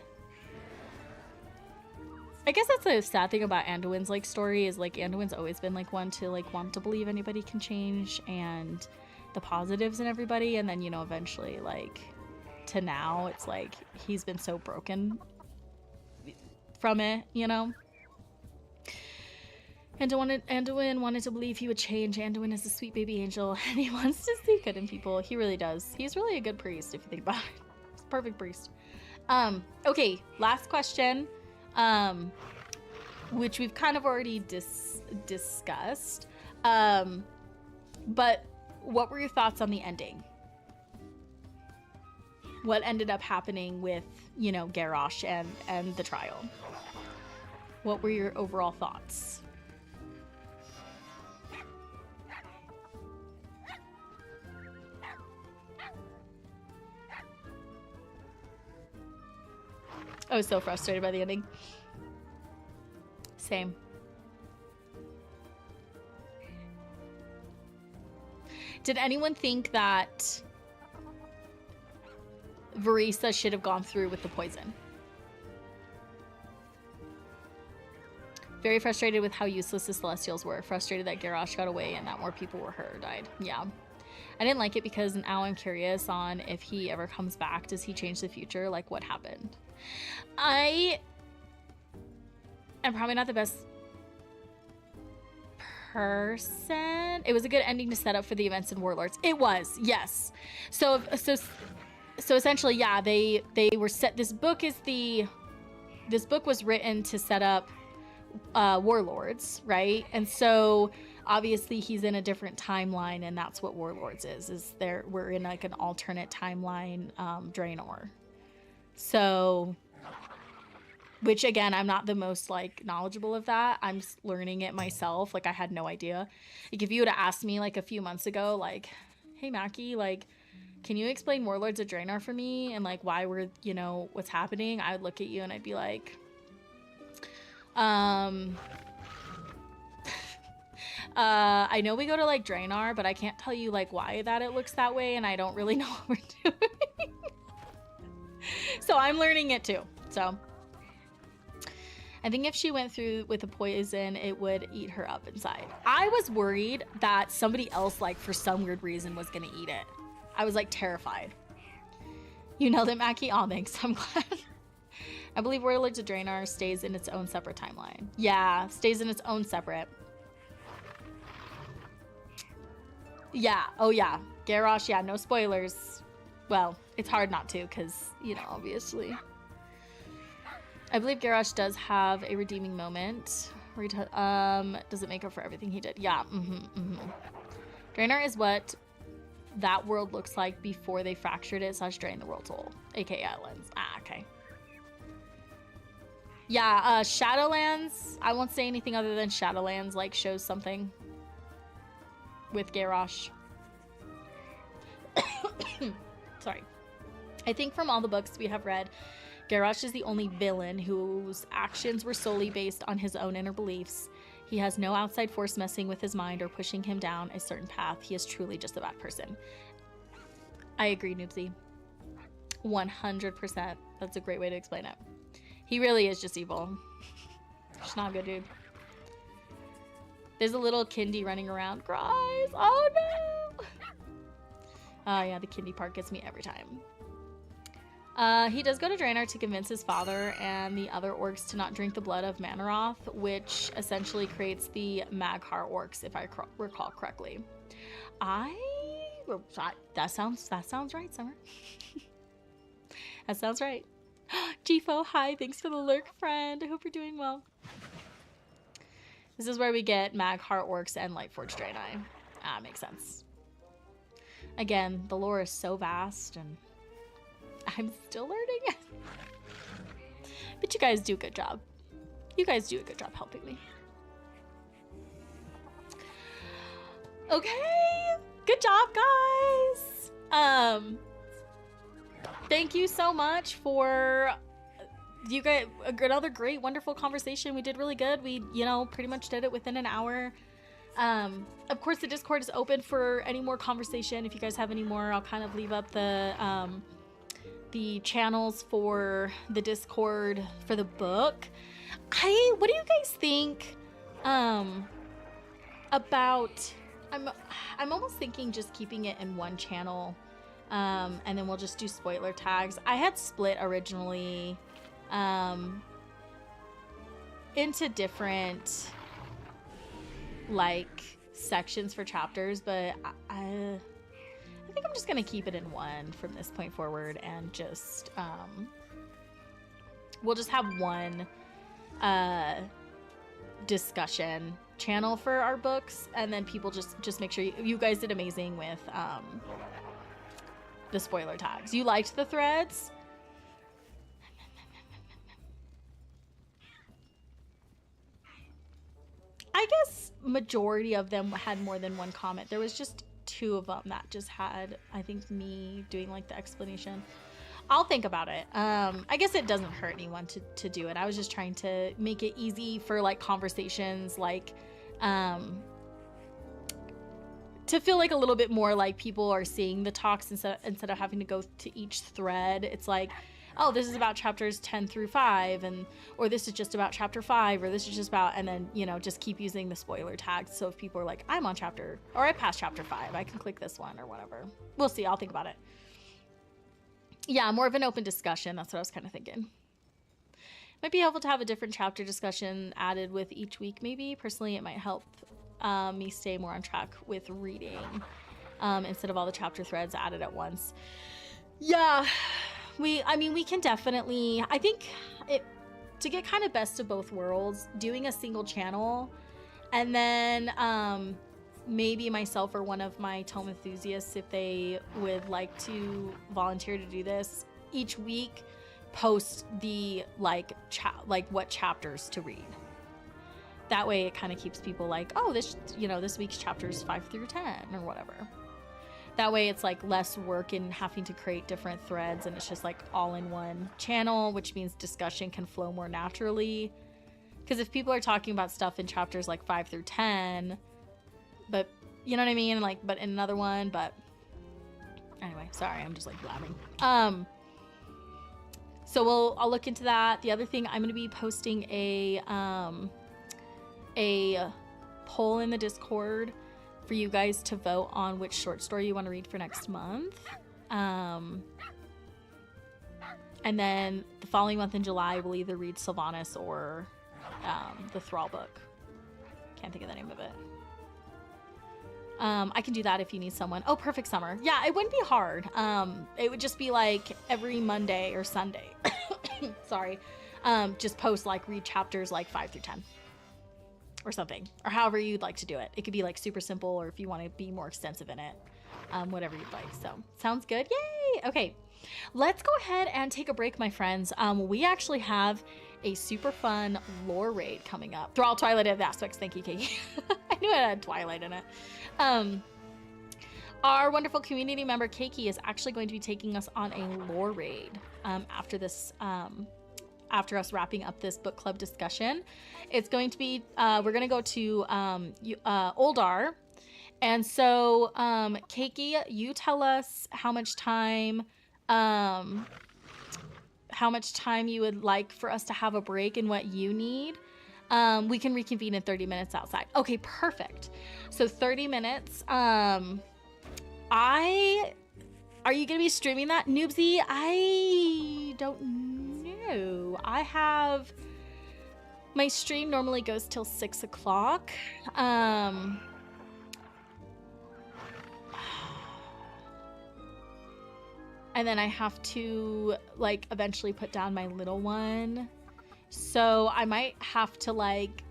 I guess that's the sad thing about Anduin's like story is like Anduin's always been like one to like want to believe anybody can change and the positives in everybody, and then you know eventually like to now it's like he's been so broken from it, you know. Anduin wanted to believe he would change. Anduin is a sweet baby angel and he wants to see good in people. He really does. He's really a good priest if you think about it. He's a perfect priest. Okay, last question. Which we've kind of already discussed. But what were your thoughts on the ending? What ended up happening with, you know, Garrosh and the trial? What were your overall thoughts? I was so frustrated by the ending. Same. Did anyone think that Varisa should have gone through with the poison? Very frustrated with how useless the Celestials were. Frustrated that Garrosh got away and that more people were hurt or died. Yeah. I didn't like it because now I'm curious on if he ever comes back. Does he change the future? Like, what happened? I am probably not the best person. It was a good ending to set up for the events in Warlords. It was, yes. So essentially, yeah, they were set. This book was written to set up Warlords, right? And so obviously he's in a different timeline, and that's what Warlords is we're in like an alternate timeline, Draenor. So, which again, I'm not the most like knowledgeable of that. I'm just learning it myself. Like I had no idea. Like if you would have asked me like a few months ago, like, hey Mackie, like, can you explain Warlords of Draenor for me? And like why we're, you know, what's happening? I would look at you and I'd be like, I know we go to like Draenor, but I can't tell you like why that it looks that way, and I don't really know what we're doing. So I'm learning it too. So I think if she went through with the poison, it would eat her up inside. I was worried that somebody else, like for some weird reason, was gonna eat it. I was like terrified. You nailed it, Mackie. Oh, thanks. I'm glad. I believe Warlords of Draenor stays in its own separate timeline. Yeah, stays in its own separate. Yeah. Oh, yeah. Garrosh, yeah, no spoilers. Well, it's hard not to because, you know, obviously. I believe Garrosh does have a redeeming moment. Does it make up for everything he did? Yeah. Draenor is what that world looks like before they fractured it / drained the world's whole, aka Islands. Ah, okay. Yeah, Shadowlands. I won't say anything other than Shadowlands, like, shows something. with Garrosh. Sorry. I think from all the books we have read, Garrosh is the only villain whose actions were solely based on his own inner beliefs. He has no outside force messing with his mind or pushing him down a certain path. He is truly just a bad person. I agree, Noobsy. 100%. That's a great way to explain it. He really is just evil. Just not a good dude. There's a little Kindy running around. Cries. Oh no! Oh yeah, the Kindy part gets me every time. He does go to Draenor to convince his father and the other orcs to not drink the blood of Manaroth, which essentially creates the Mag'har orcs, if I recall correctly. That sounds right, Summer. That sounds right. Gfo, hi, thanks for the lurk, friend. I hope you're doing well. This is where we get Mag'har orcs and Lightforged Draenei. Makes sense. Again, the lore is so vast and I'm still learning. But you guys do a good job. You guys do a good job helping me. Okay. Good job, guys. Thank you so much for you guys. Another great, wonderful conversation. We did really good. We, pretty much did it within an hour. Of course, the Discord is open for any more conversation. If you guys have any more, I'll kind of leave up the channels for the Discord for the book. What do you guys think about I'm almost thinking just keeping it in one channel, and then we'll just do spoiler tags. I had split originally into different sections for chapters, but I think I'm just gonna keep it in one from this point forward, and just we'll just have one discussion channel for our books, and then people just make sure you guys did amazing with the spoiler tags. You liked the threads? I guess majority of them had more than one comment. There was just 2 of them that just had, I think, me doing the explanation. I'll think about it. I guess it doesn't hurt anyone to do it. I was just trying to make it easy for conversations, to feel a little bit more like people are seeing the talks instead of having to go to each thread. It's oh, this is about chapters 10 through 5, or this is just about chapter 5, or this is just about, and then, just keep using the spoiler tags. So if people are I'm on chapter, or I passed chapter 5, I can click this one or whatever. We'll see. I'll think about it. Yeah, more of an open discussion. That's what I was kind of thinking. Might be helpful to have a different chapter discussion added with each week, maybe. Personally, it might help me stay more on track with reading instead of all the chapter threads added at once. Yeah. We can definitely, I think to get kind of best of both worlds, doing a single channel, and then maybe myself or one of my tome enthusiasts, if they would like to volunteer to do this, each week post the what chapters to read. That way it kind of keeps people oh, this week's chapters 5 through 10 or whatever. That way it's less work in having to create different threads, and it's just all in one channel, which means discussion can flow more naturally. Because if people are talking about stuff in chapters 5 through 10, but you know what I mean? But in another one, but anyway, sorry, I'm just blabbing. So I'll look into that. The other thing, I'm going to be posting a poll in the Discord for you guys to vote on which short story you want to read for next month. And then the following month in July, we'll either read Sylvanas or the Thrall book. Can't think of the name of it. I can do that if you need someone. Oh, perfect, Summer. Yeah, it wouldn't be hard. It would just be every Monday or Sunday. Sorry. Just post read chapters 5 through 10. Or something, or however you'd like to do it. It could be super simple, or if you want to be more extensive in it, whatever you'd like. So sounds good. Yay. Okay, let's go ahead and take a break, my friends. We actually have a super fun lore raid coming up. Thrall Twilight of Aspects. Thank you, Katie. I I knew it had Twilight in it. Our wonderful community member Keiki is actually going to be taking us on a lore raid after this. After us wrapping up this book club discussion, it's going to be we're going to go to Ulduar, and so Keiki, you tell us how much time you would like for us to have a break and what you need. We can reconvene in 30 minutes outside. Okay, perfect. So 30 minutes. Are you going to be streaming that, Noobsy? I don't know. I have... My stream normally goes till 6 o'clock. And then I have to, like, eventually put down my little one. So I might have to, like,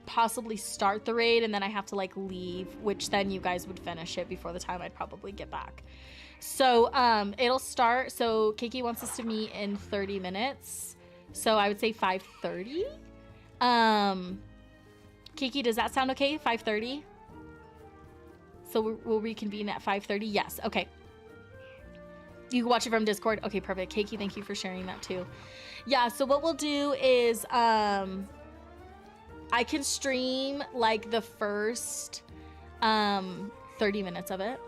possibly start the raid and then I have to like leave, which then you guys would finish it before the time I'd probably get back. So it'll start. So Keiki wants us to meet in 30 minutes. So I would say 5:30. Keiki, does that sound okay? 5:30? So we'll reconvene at 5:30? Yes. Okay. You can watch it from Discord. Okay, perfect. Keiki, thank you for sharing that too. Yeah, so what we'll do is I can stream like the first 30 minutes of it,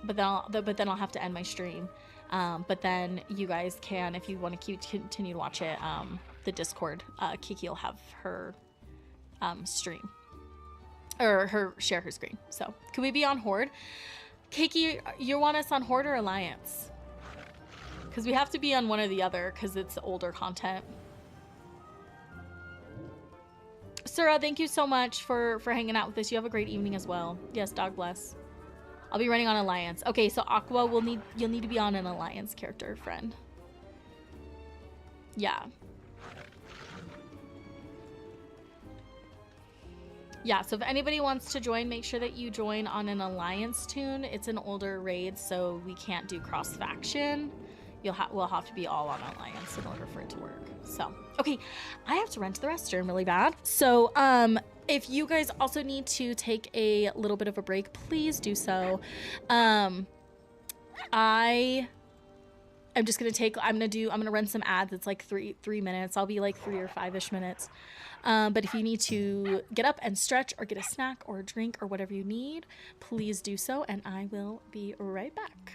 but then I'll have to end my stream. But then you guys can, if you want to continue to watch it, the Discord, Kiki will have her stream or share her screen. So can we be on Horde? Kiki, you want us on Horde or Alliance? Because we have to be on one or the other because it's older content. Sura, thank you so much for hanging out with us. You have a great evening as well. Yes, dog bless. I'll be running on Alliance. Okay, so Aqua you'll need to be on an Alliance character, friend. Yeah. Yeah, so if anybody wants to join, make sure that you join on an Alliance tune. It's an older raid, so we can't do cross-faction. We'll have to be all on Alliance in order for it to work. So, okay, I have to run to the restroom really bad. So, if you guys also need to take a little bit of a break, please do so. I'm gonna run some ads. It's like three minutes. I'll be like 3 or 5-ish minutes. But if you need to get up and stretch or get a snack or a drink or whatever you need, please do so, and I will be right back.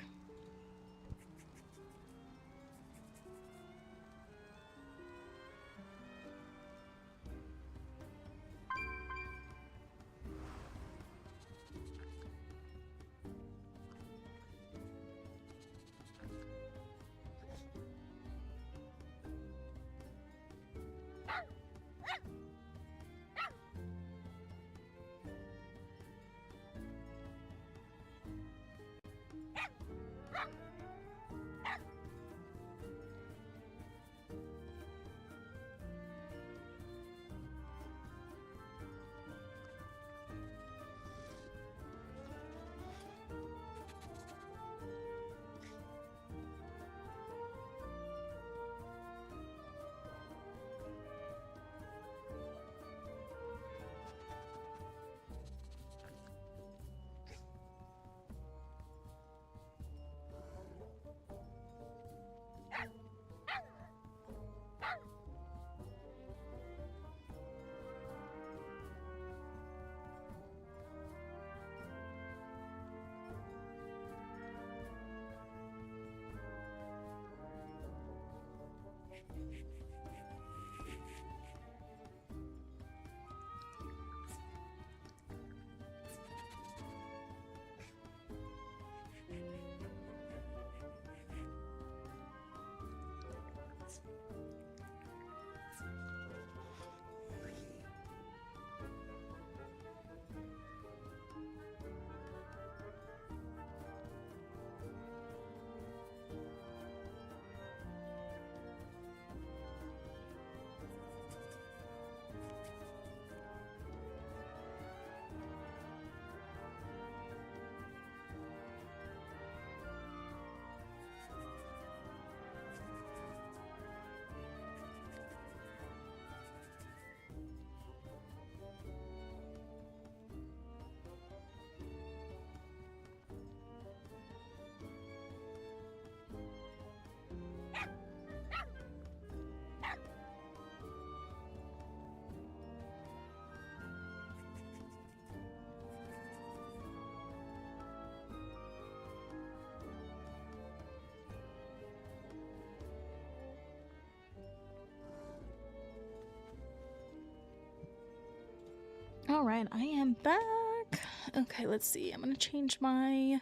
All right, I am back. Okay, let's see. I'm gonna change my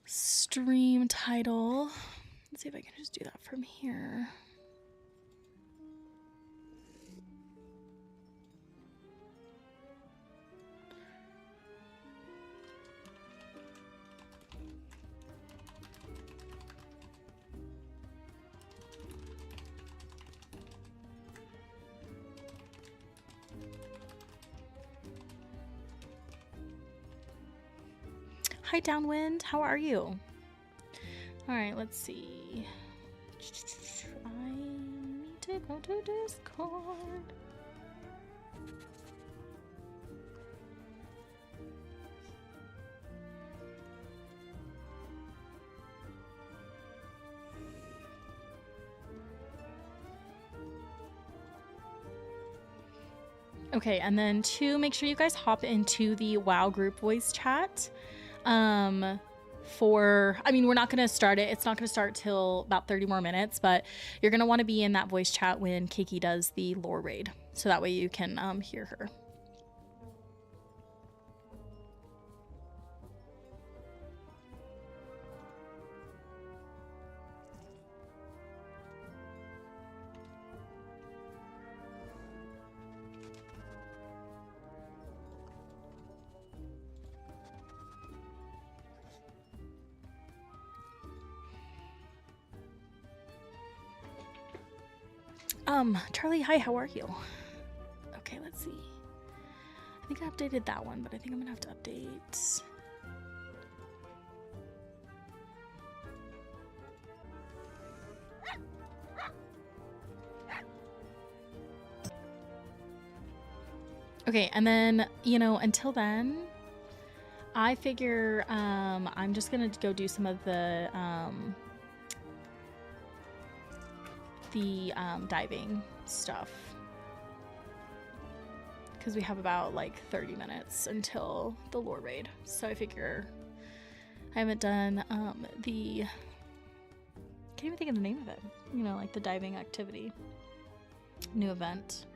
stream title. Let's see if I can just do that from here. Hi, Downwind. How are you? All right, let's see. I need to go to Discord. Okay, and then to make sure you guys hop into the WoW group voice chat. We're not going to start it. It's not going to start till about 30 more minutes, but you're going to want to be in that voice chat when Kiki does the lore raid. So that way you can hear her. Charlie, hi, how are you? Okay, let's see. I think I updated that one, but I think I'm gonna have to update. Okay, and then, until then, I figure I'm just gonna go do some of the diving stuff, because we have about like 30 minutes until the lore raid. So I figure I haven't done can't even think of the name of it, like the diving activity, new event.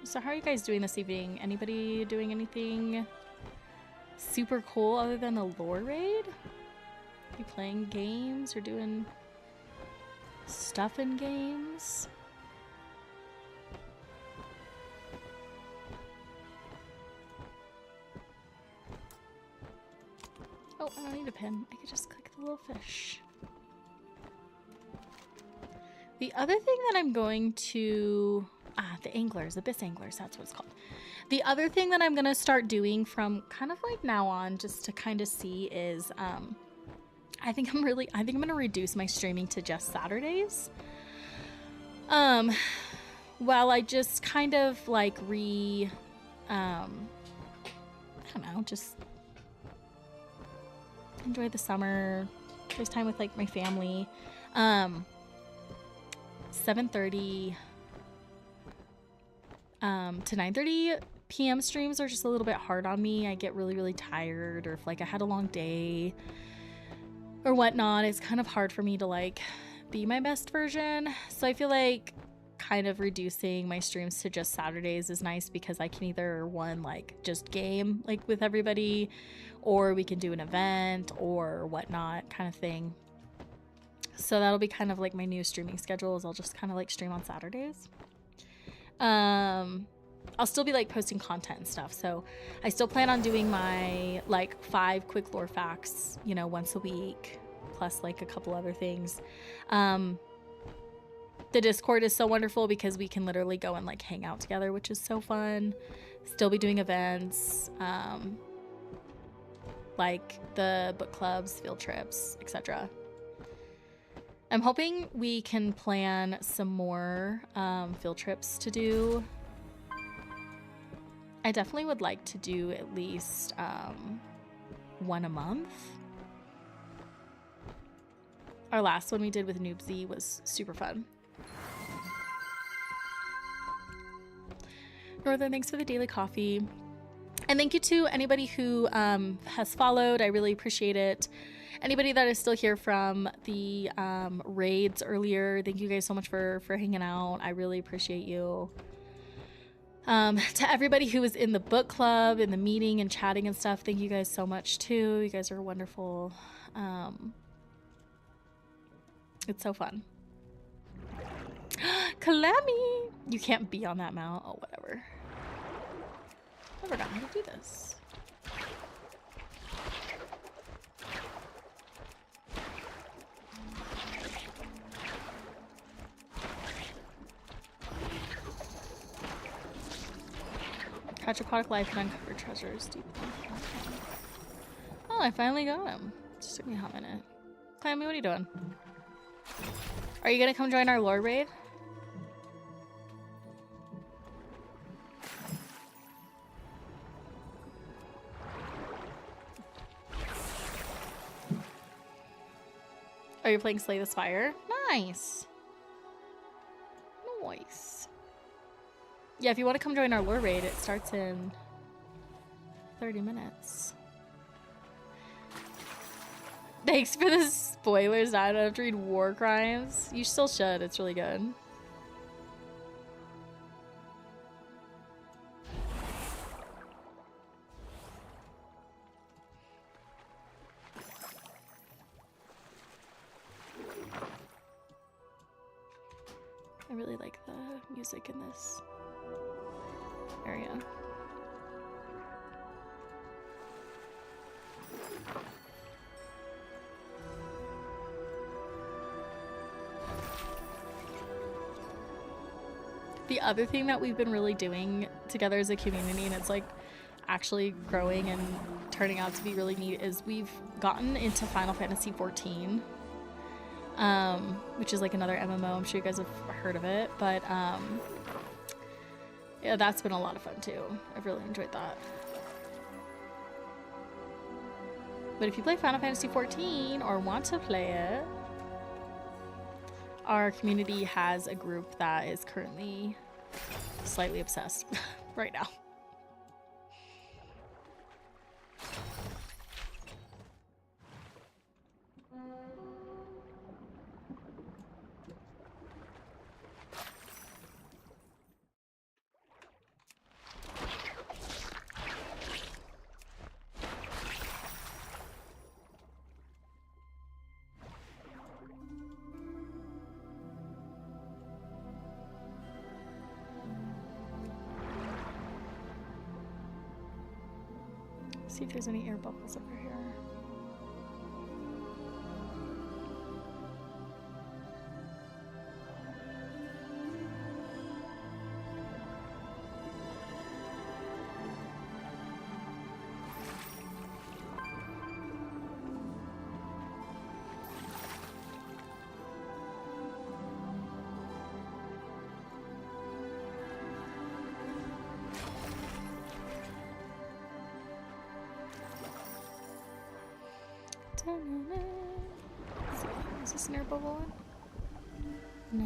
So how are you guys doing this evening? Anybody doing anything super cool other than the lore raid? You playing games or doing stuff in games? Oh, I don't need a pin. I could just click the little fish. The other thing that I'm going to... the anglers, abyss anglers, that's what it's called. The other thing that I'm going to start doing from kind of like now on, just to kind of see, is I think I'm going to reduce my streaming to just Saturdays. While I just kind of like I don't know, just enjoy the summer, there's time with like my family. 7:30 to 9:30 p.m. streams are just a little bit hard on me. I get really, really tired, or if like I had a long day or whatnot, it's kind of hard for me to like be my best version. So I feel like kind of reducing my streams to just Saturdays is nice, because I can either like just game like with everybody, or we can do an event or whatnot kind of thing. So that'll be kind of like my new streaming schedule, is I'll just kind of like stream on Saturdays. I'll still be like posting content and stuff. So I still plan on doing my like 5 quick lore facts, once a week, plus like a couple other things. The Discord is so wonderful because we can literally go and like hang out together, which is so fun. Still be doing events, like the book clubs, field trips, etc. I'm hoping we can plan some more field trips to do. I definitely would like to do at least one a month. Our last one we did with Noobsy was super fun. Northern, thanks for the daily coffee. And thank you to anybody who has followed. I really appreciate it. Anybody that is still here from the raids earlier, thank you guys so much for hanging out. I really appreciate you. To everybody who was in the book club, in the meeting and chatting and stuff, thank you guys so much too. You guys are wonderful. It's so fun. Kalami! You can't be on that mount. Oh, whatever. I forgot how to do this. Catch aquatic life and uncover treasures deep. Oh, I finally got him. Just took me a hot minute. Clammy, what are you doing? Are you gonna come join our lore raid? Are you playing Slay the Spire? Nice. Nice. Yeah, if you want to come join our lore raid, it starts in 30 minutes. Thanks for the spoilers. I don't have to read War Crimes. You still should. It's really good. I really like the music in this area. The other thing that we've been really doing together as a community, and it's like actually growing and turning out to be really neat, is we've gotten into Final Fantasy 14. Which is like another MMO. I'm sure you guys have heard of it, but yeah, that's been a lot of fun too. I've really enjoyed that. But if you play Final Fantasy 14 or want to play it, our community has a group that is currently slightly obsessed right now. See if there's any air bubbles over here. Is this an air bubble one? No.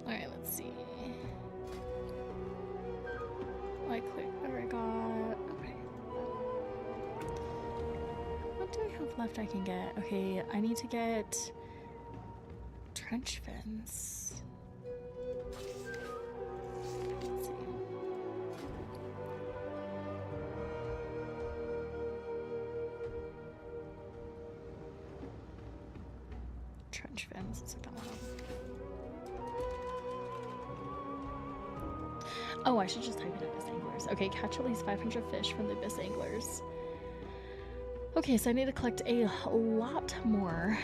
Alright, let's see. I clicked where I got. Okay. What do I have left I can get? Okay, I need to get trench fins. Let's see. Trench fins. Let's look that one up. Oh, I should just type it in Abyss Anglers. Okay, catch at least 500 fish from the Abyss Anglers. Okay, so I need to collect a lot more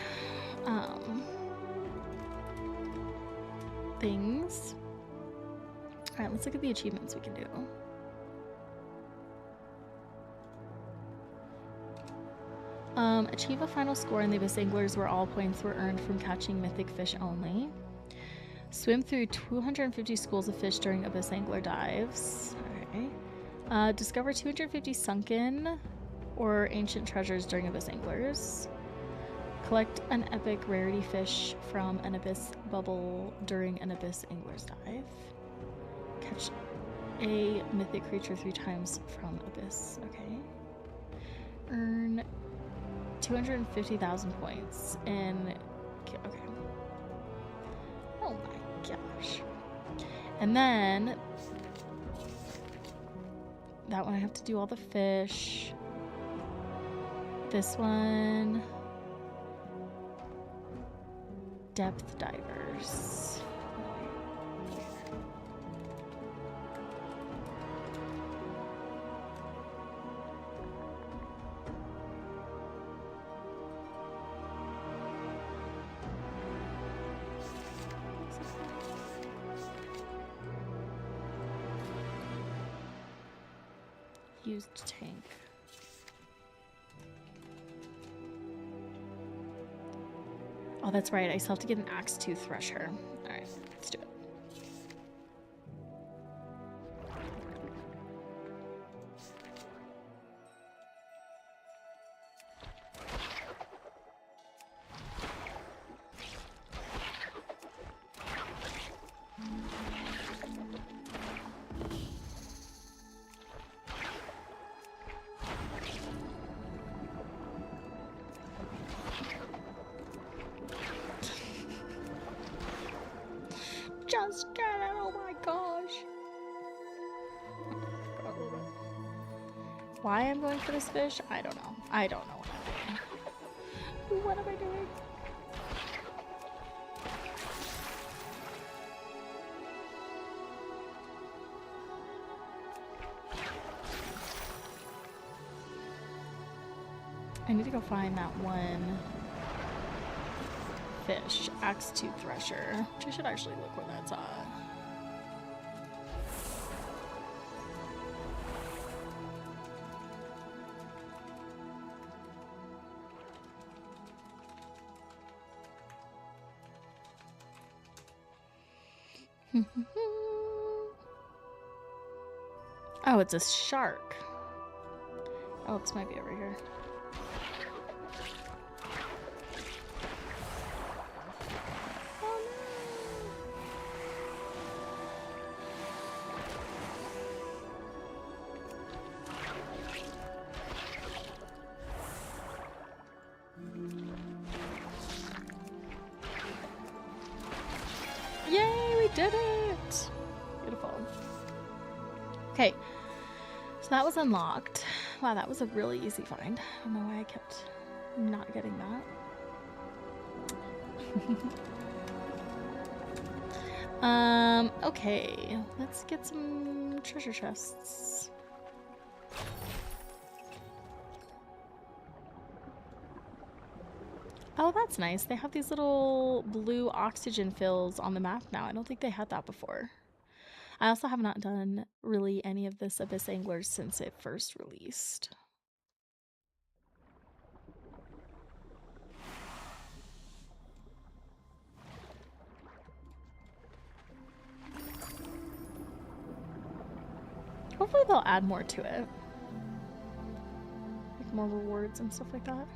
things. Alright, let's look at the achievements we can do. Achieve a final score in the Abyss Anglers where all points were earned from catching mythic fish only. Swim through 250 schools of fish during Abyss Angler dives. Okay. Discover 250 sunken or ancient treasures during Abyss Anglers. Collect an epic rarity fish from an Abyss bubble during an Abyss Angler's dive. Catch a mythic creature 3 times from Abyss. Okay. Earn 250,000 points in... Okay. Oh my gosh. And then... that one I have to do all the fish. This one... depth divers. Used tank. Oh, that's right. I still have to get an axe to thresher. All right, let's do it. Just get it! Oh my gosh! Why I'm going for this fish? I don't know. I don't know what I'm doing. What am I doing? I need to go find that one fish, axe tooth thresher, which I should actually look where that's at. Oh, it's a shark. Oh, this might be over here. Yay, we did it! Beautiful. Okay, so that was unlocked. Wow, that was a really easy find. I don't know why I kept not getting that. Okay, let's get some treasure chests. Oh, that's nice. They have these little blue oxygen fills on the map now. I don't think they had that before. I also have not done really any of this Abyss Anglers since it first released. Hopefully they'll add more to it. Like more rewards and stuff like that.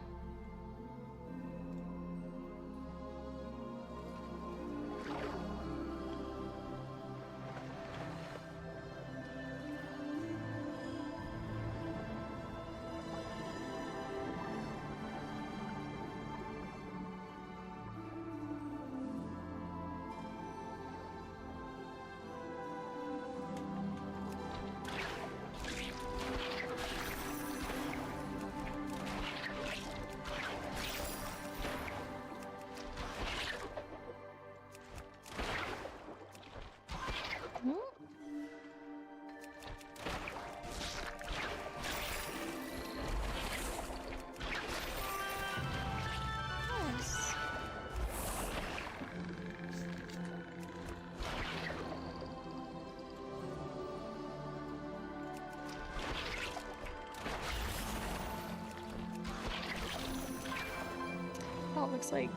Looks like,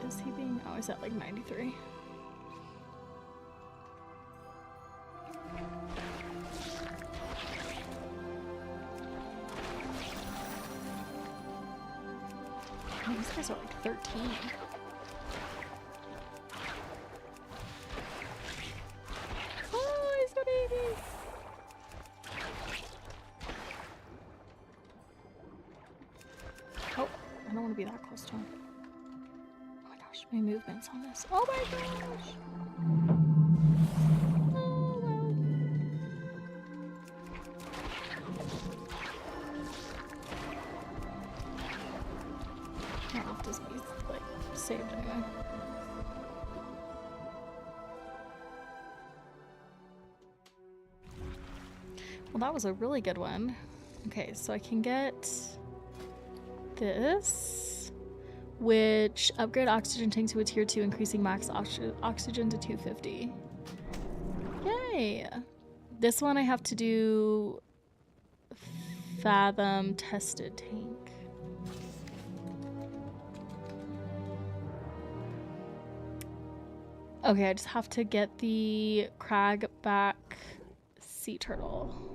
is he being, oh, he's at like 93. 13. Oh, he's a baby. Oh, I don't want to be that close to him. Oh my gosh, my movement's on this. Oh my gosh. Oh well. I don't have to be like saved anyway. Well, that was a really good one. Okay, so I can get this, which upgrade oxygen tank to a tier 2, increasing max oxygen to 250. Yay! This one I have to do Fathom tested tank. Okay, I just have to get the cragback sea turtle.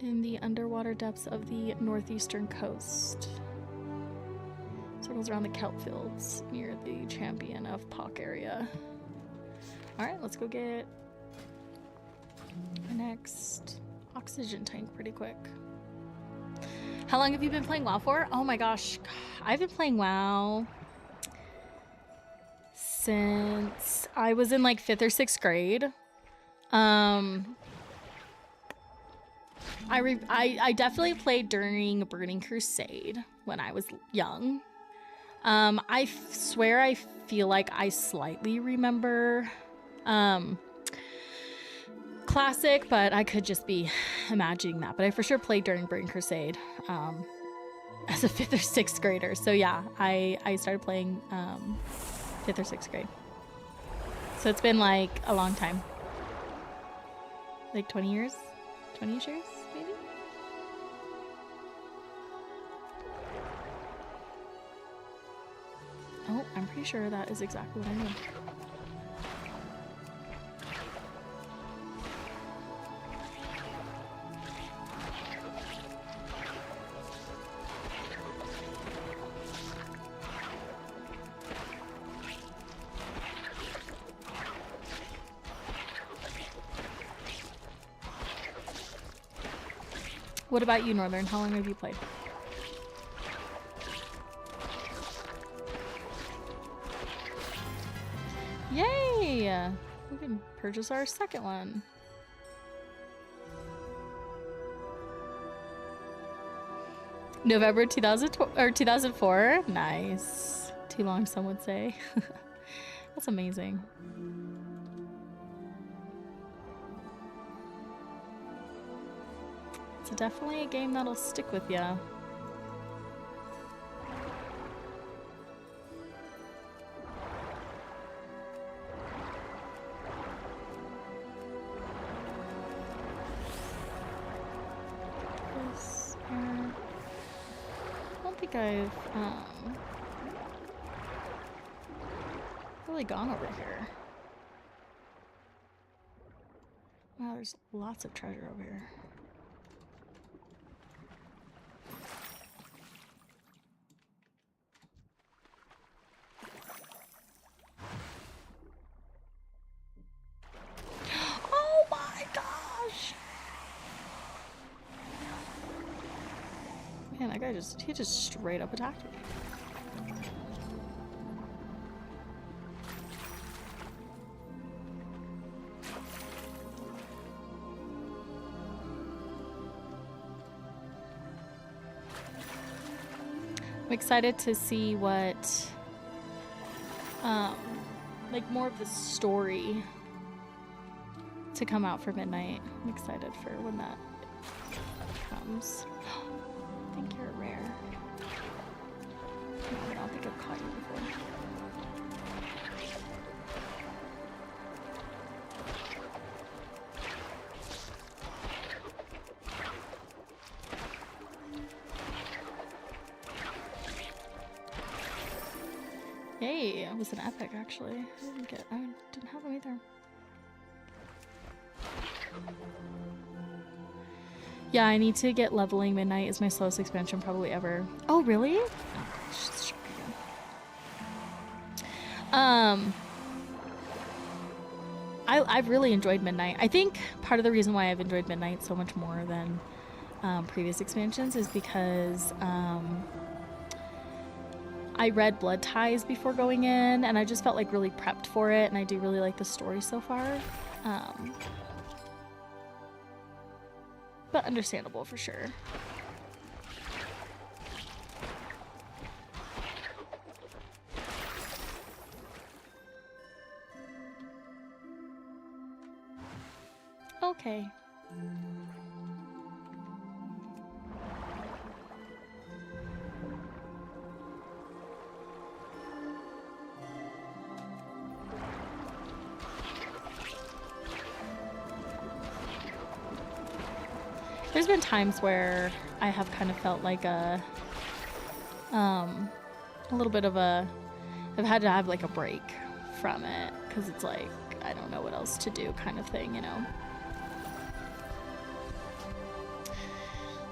In the underwater depths of the northeastern coast. Circles around the kelp fields near the Champion of Pock area. Alright, let's go get our next oxygen tank pretty quick. How long have you been playing WoW for? Oh my gosh. I've been playing WoW since I was in like 5th or 6th grade. I definitely played during Burning Crusade when I was young. I swear I feel like I slightly remember Classic, but I could just be imagining that. But I for sure played during Burning Crusade as a 5th or 6th grader. So yeah, I started playing 5th or 6th grade. So it's been like a long time. Like 20 years? 20 years, maybe? Oh, I'm pretty sure that is exactly what I mean. What about you, Northern? How long have you played? Yay! We can purchase our second one. November 2004? Nice. Too long, some would say. That's amazing. It's definitely a game that'll stick with ya. I don't think I've really gone over here. Wow, there's lots of treasure over here. Oh my gosh! Man, that guy he just straight up attacked me. I'm excited to see what, like more of the story to come out for Midnight. I'm excited for when that comes. I think you're rare. I don't think I've caught you before. Yay, it was an epic actually. I didn't have them either. Yeah, I need to get leveling. Midnight is my slowest expansion probably ever. Oh, really? Oh, gosh, it's shocking. I've really enjoyed Midnight. I think part of the reason why I've enjoyed Midnight so much more than previous expansions is because I read Blood Ties before going in, and I just felt like really prepped for it, and I do really like the story so far. But understandable for sure. Okay. There's been times where I have kind of felt like a little bit of a, I've had to have like a break from it because it's like, I don't know what else to do kind of thing, you know?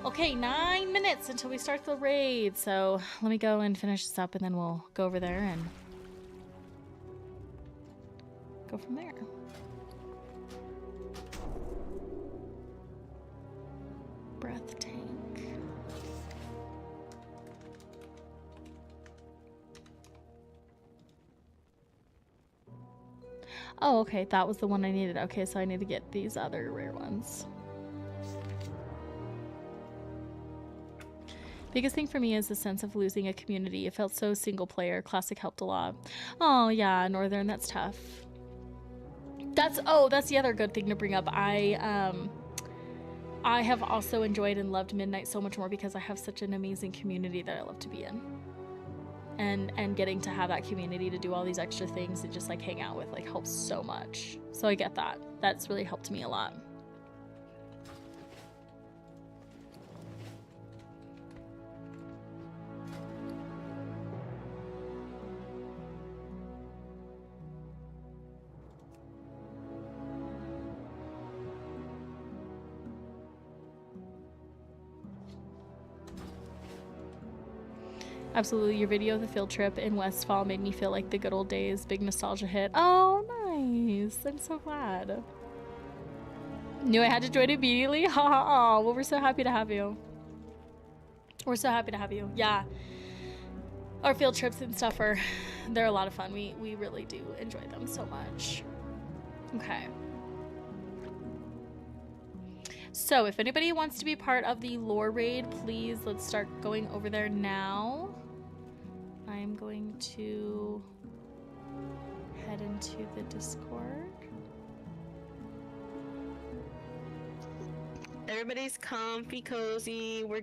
Okay, 9 minutes until we start the raid, so let me go and finish this up and then we'll go over there and go from there. Breath tank. Oh, okay, that was the one I needed. Okay, so I need to get these other rare ones. Biggest thing for me is the sense of losing a community. It felt so single player. Classic helped a lot. Oh yeah, Northern, that's tough. That's the other good thing to bring up. I have also enjoyed and loved Midnight so much more because I have such an amazing community that I love to be in. And getting to have that community to do all these extra things and just like hang out with like helps so much. So I get that. That's really helped me a lot. Absolutely, your video of the field trip in Westfall made me feel like the good old days. Big nostalgia hit. Oh, nice. I'm so glad. Knew I had to join immediately. Ha ha ha. Well, we're so happy to have you. We're so happy to have you. Yeah. Our field trips and stuff they're a lot of fun. We really do enjoy them so much. Okay. So if anybody wants to be part of the lore raid, please let's start going over there now. I'm going to head into the Discord. Everybody's comfy, cozy. We're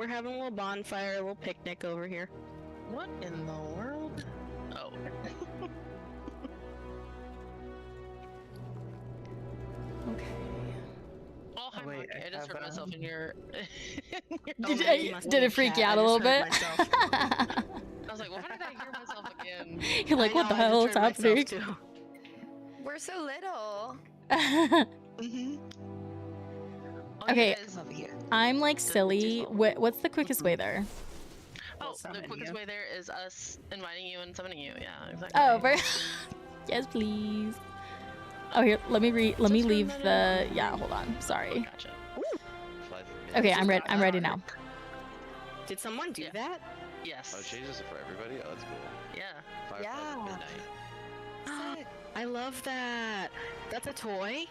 having a little bonfire, a little picnic over here. What in the world? Oh. Okay. Oh, hi, wait, Mark. I just heard myself in your. Did it freak you out a little bit? I was like, why did I hear myself again? You're like, what the hell is happening? We're so little. Okay, Over here. I'm like silly. What's the quickest way there? Oh, the quickest way there is us inviting you and summoning you. Yeah, exactly. Oh, yes, please. Oh, here. Let me leave the. Yeah, hold on. Sorry. Gotcha. Okay, I'm ready. I'm ready now. Did someone do that? Yes. Oh, it changes it for everybody? Oh, that's cool. Yeah. Fireflies at midnight. I love that. That's a toy.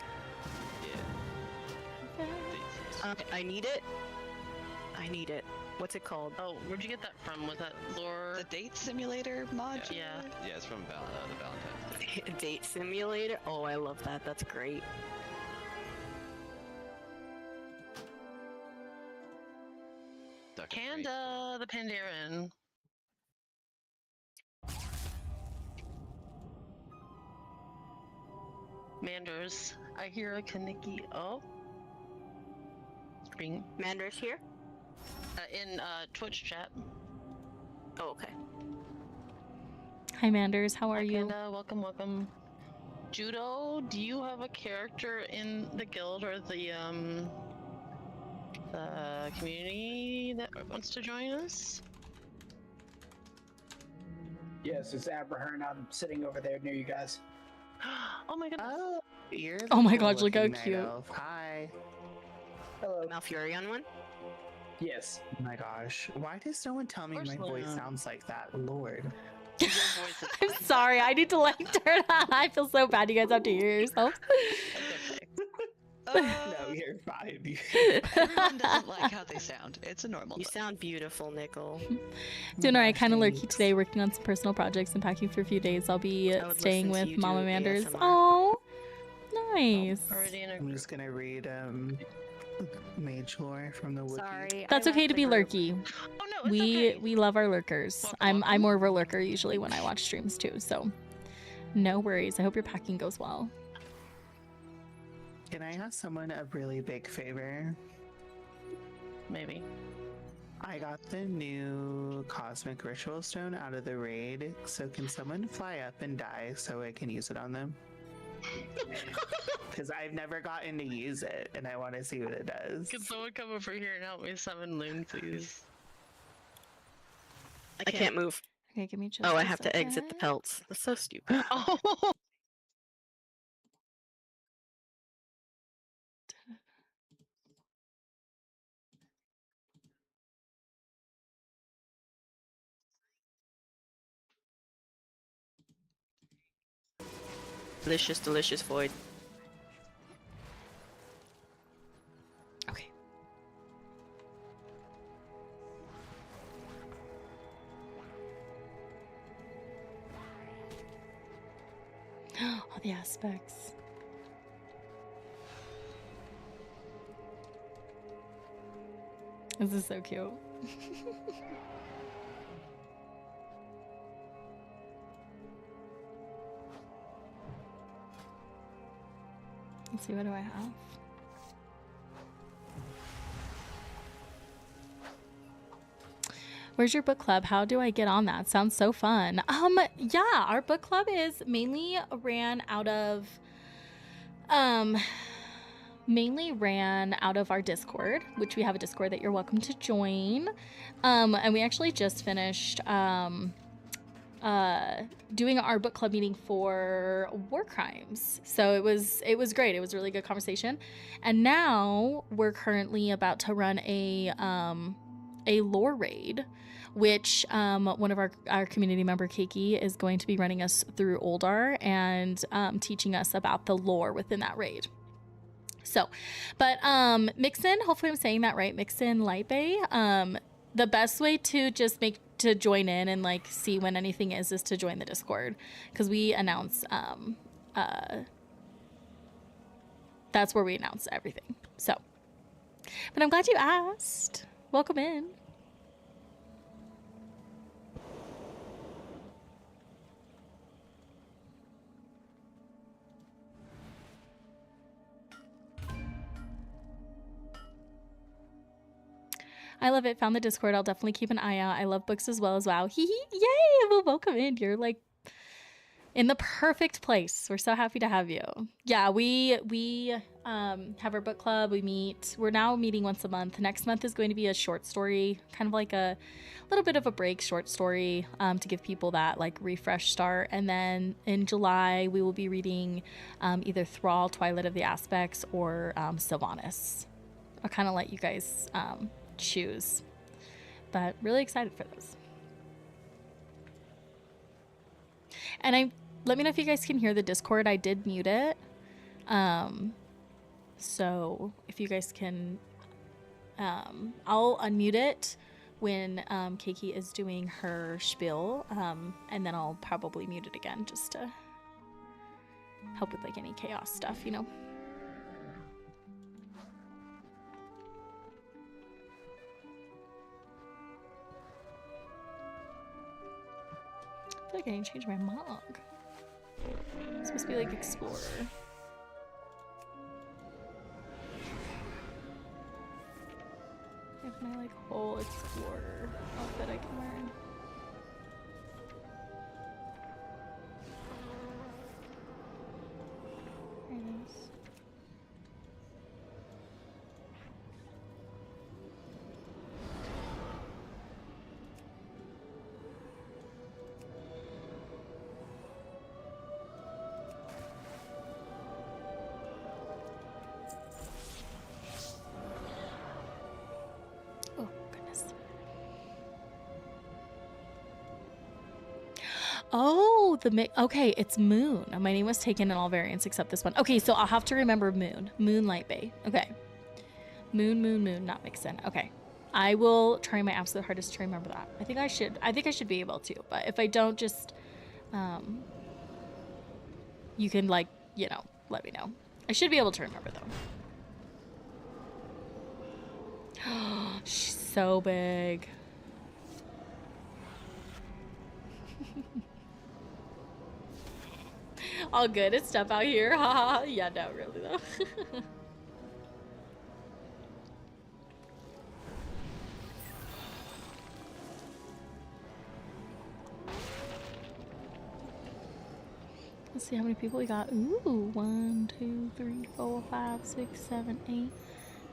Yeah. I need it. I need it. What's it called? Oh, where'd you get that from? Was that lore? The date simulator mod? Yeah. Yeah, it's from the Valentine's Day. Date simulator? Oh, I love that. That's great. Kanda, the Pandaren. Manders. I hear a Kaneki. Oh. Green. Mandar's here? In Twitch chat. Oh, okay. Hi, Manders. How are you? Kanda, welcome, welcome. Judo, do you have a character in the guild or the the community that wants to join us? Yes, it's Abraham. I'm sitting over there near you guys. Oh my goodness. Oh, you're Oh my the gosh, look how cool-looking cute. night elf. Hi. Hello. Malfurion one? Yes. Oh my gosh. Why does no one tell me Of my course voice not. sounds like that? Lord. Your voice is I'm fine. sorry. I need to like turn on. I feel so bad. You guys have to hear yourself. It's okay. No, you're fine. Everyone doesn't like how they sound. It's a normal You thing. sound beautiful, Nickel. Doing alright, kind of lurky Thanks. today, working on some personal projects and packing for a few days. I'll be I would staying listen to with you Mama do Manders. ASMR. Oh, nice. Already in a I'm group. just gonna read Mage Lore from the wiki. Sorry. That's I okay left to the be group. lurky. Oh no, it's We okay. we love our lurkers. Welcome, I'm more of a lurker usually when I watch streams too. So no worries. I hope your packing goes well. Can I ask someone a really big favor? Maybe. I got the new Cosmic Ritual Stone out of the raid, so can someone fly up and die so I can use it on them? Because I've never gotten to use it, and I want to see what it does. Can someone come over here and help me summon Loon, please? I can't move. Okay, give me just. Oh, I a have to exit the second. pelts. That's so stupid. Oh, Delicious, delicious void. Okay. All the aspects. This is so cute. Let's see, what do I have? Where's your book club? How do I get on that? Sounds so fun. Yeah, our book club is mainly ran out of our Discord, which we have a Discord that you're welcome to join. And we actually just finished doing our book club meeting for war crimes. So it was great. It was a really good conversation. And now we're currently about to run a lore raid, which one of our community member, Keiki, is going to be running us through Ulduar and teaching us about the lore within that raid. So, but Mixin, hopefully I'm saying that right, Mixin Light Bay, the best way to just to join in and like see when anything is to join the Discord, because we announce that's where we announce everything. So, but I'm glad you asked. Welcome in. I love it. Found the Discord. I'll definitely keep an eye out. I love books as well as WoW. Hee hee. Yay! Well, welcome in. You're like in the perfect place. We're so happy to have you. Yeah, we have our book club. We meet. We're now meeting once a month. Next month is going to be a short story, kind of like a little bit of a break short story to give people that like refresh start. And then in July, we will be reading either Thrall, Twilight of the Aspects, or Sylvanas. I'll kind of let you guys choose, but really excited for those. And let me know if you guys can hear the Discord. I did mute it, so if you guys can, I'll unmute it when Keiki is doing her spiel, and then I'll probably mute it again just to help with like any chaos stuff, you know. I feel like I need to change my mug. It's supposed to be like Explorer. I have my like whole Explorer outfit I can wear. There it is. Oh, okay, it's Moon. My name was taken in all variants except this one. Okay, so I'll have to remember Moon. Moonlight Bay. Okay. Moon, not Mixin. Okay. I will try my absolute hardest to remember that. I think I should be able to, but if I don't, just you can, like, you know, let me know. I should be able to remember though. She's so big. All good. It's stuff out here. Haha. Yeah, no, really though. Let's see how many people we got. Ooh, 1, 2, 3, 4, 5, 6, 7, 8,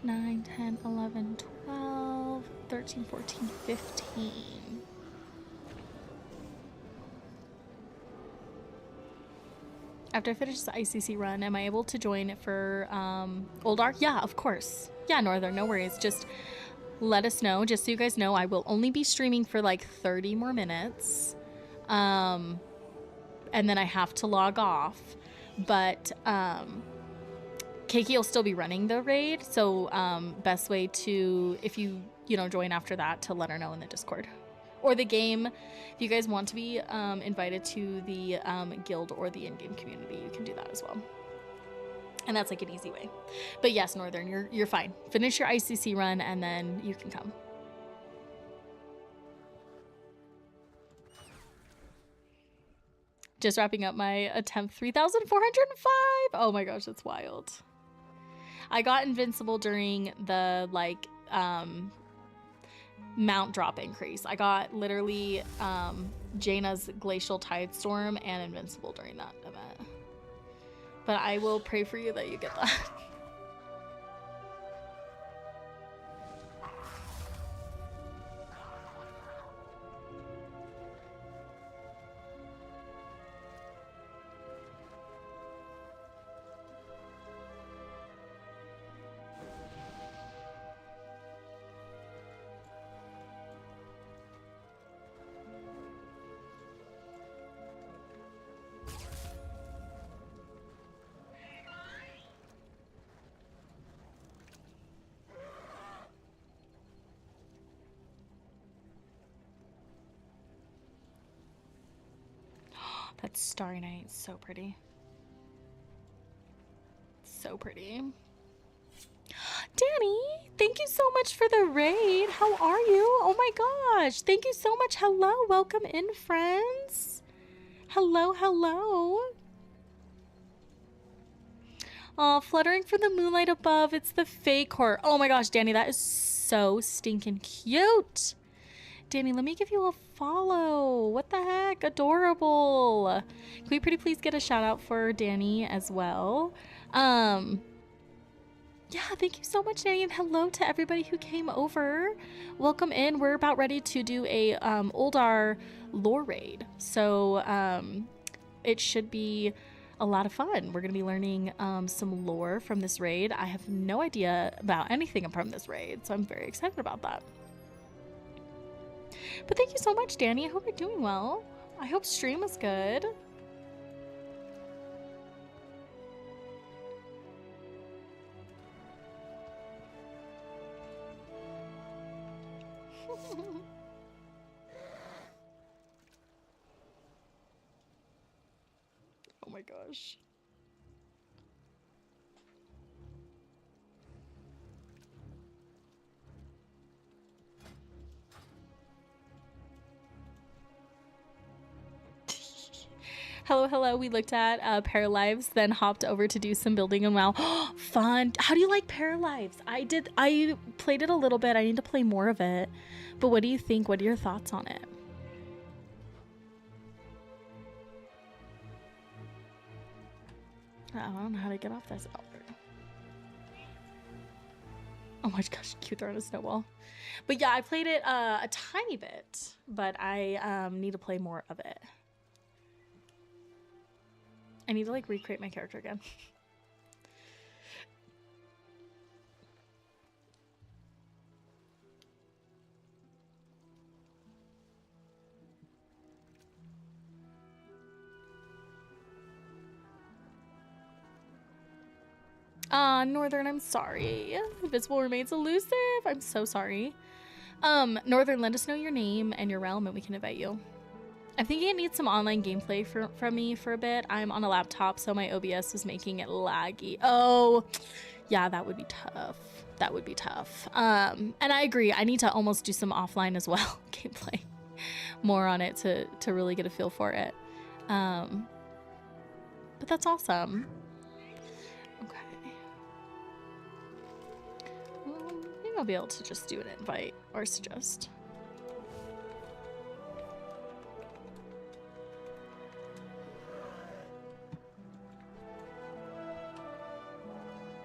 9, 10, 11, 12, 13, 14, 15. After I finish the ICC run, am I able to join for Ulduar? Yeah, of course. Yeah, Northern, no worries. Just let us know. Just so you guys know, I will only be streaming for like 30 more minutes. And then I have to log off. But Keiki will still be running the raid. So best way to, if you join after that, to let her know in the Discord. Or the game, if you guys want to be invited to the guild or the in-game community, you can do that as well. And that's like an easy way. But yes, Northern, you're fine. Finish your ICC run and then you can come. Just wrapping up my attempt 3,405. Oh my gosh, that's wild. I got invincible during the mount drop increase. I got literally Jaina's Glacial Tide Storm and invincible during that event. But I will pray for you that you get that. That Starry Night, so pretty. So pretty. Danny, thank you so much for the raid. How are you? Oh my gosh. Thank you so much. Hello. Welcome in, friends. Hello, hello. Oh, fluttering for the moonlight above. It's the fake horror. Oh my gosh, Danny, that is so stinking cute. Danny, let me give you a follow. What the heck? Adorable. Can we pretty please get a shout out for Danny as well? Yeah, thank you so much, Danny, and hello to everybody who came over. Welcome in. We're about ready to do a Ulduar lore raid. So it should be a lot of fun. We're going to be learning some lore from this raid. I have no idea about anything from this raid, so I'm very excited about that. But thank you so much, Danny. I hope you're doing well. I hope stream was good. Oh my gosh. Hello, hello. We looked at Paralives, then hopped over to do some building and WoW. Fun. How do you like Paralives? I played it a little bit. I need to play more of it. But what do you think? What are your thoughts on it? I don't know how to get off this. Oh my gosh, cute throwing a snowball. But yeah, I played it a tiny bit, but I need to play more of it. I need to like recreate my character again. Northern, I'm sorry. Invisible remains elusive. I'm so sorry. Northern, let us know your name and your realm and we can invite you. I'm thinking it needs some online gameplay from me for a bit. I'm on a laptop, so my OBS is making it laggy. Oh, yeah, that would be tough. That would be tough. And I agree. I need to almost do some offline as well, gameplay. More on it to really get a feel for it. But that's awesome. Okay. Maybe I'll be able to just do an invite or suggest.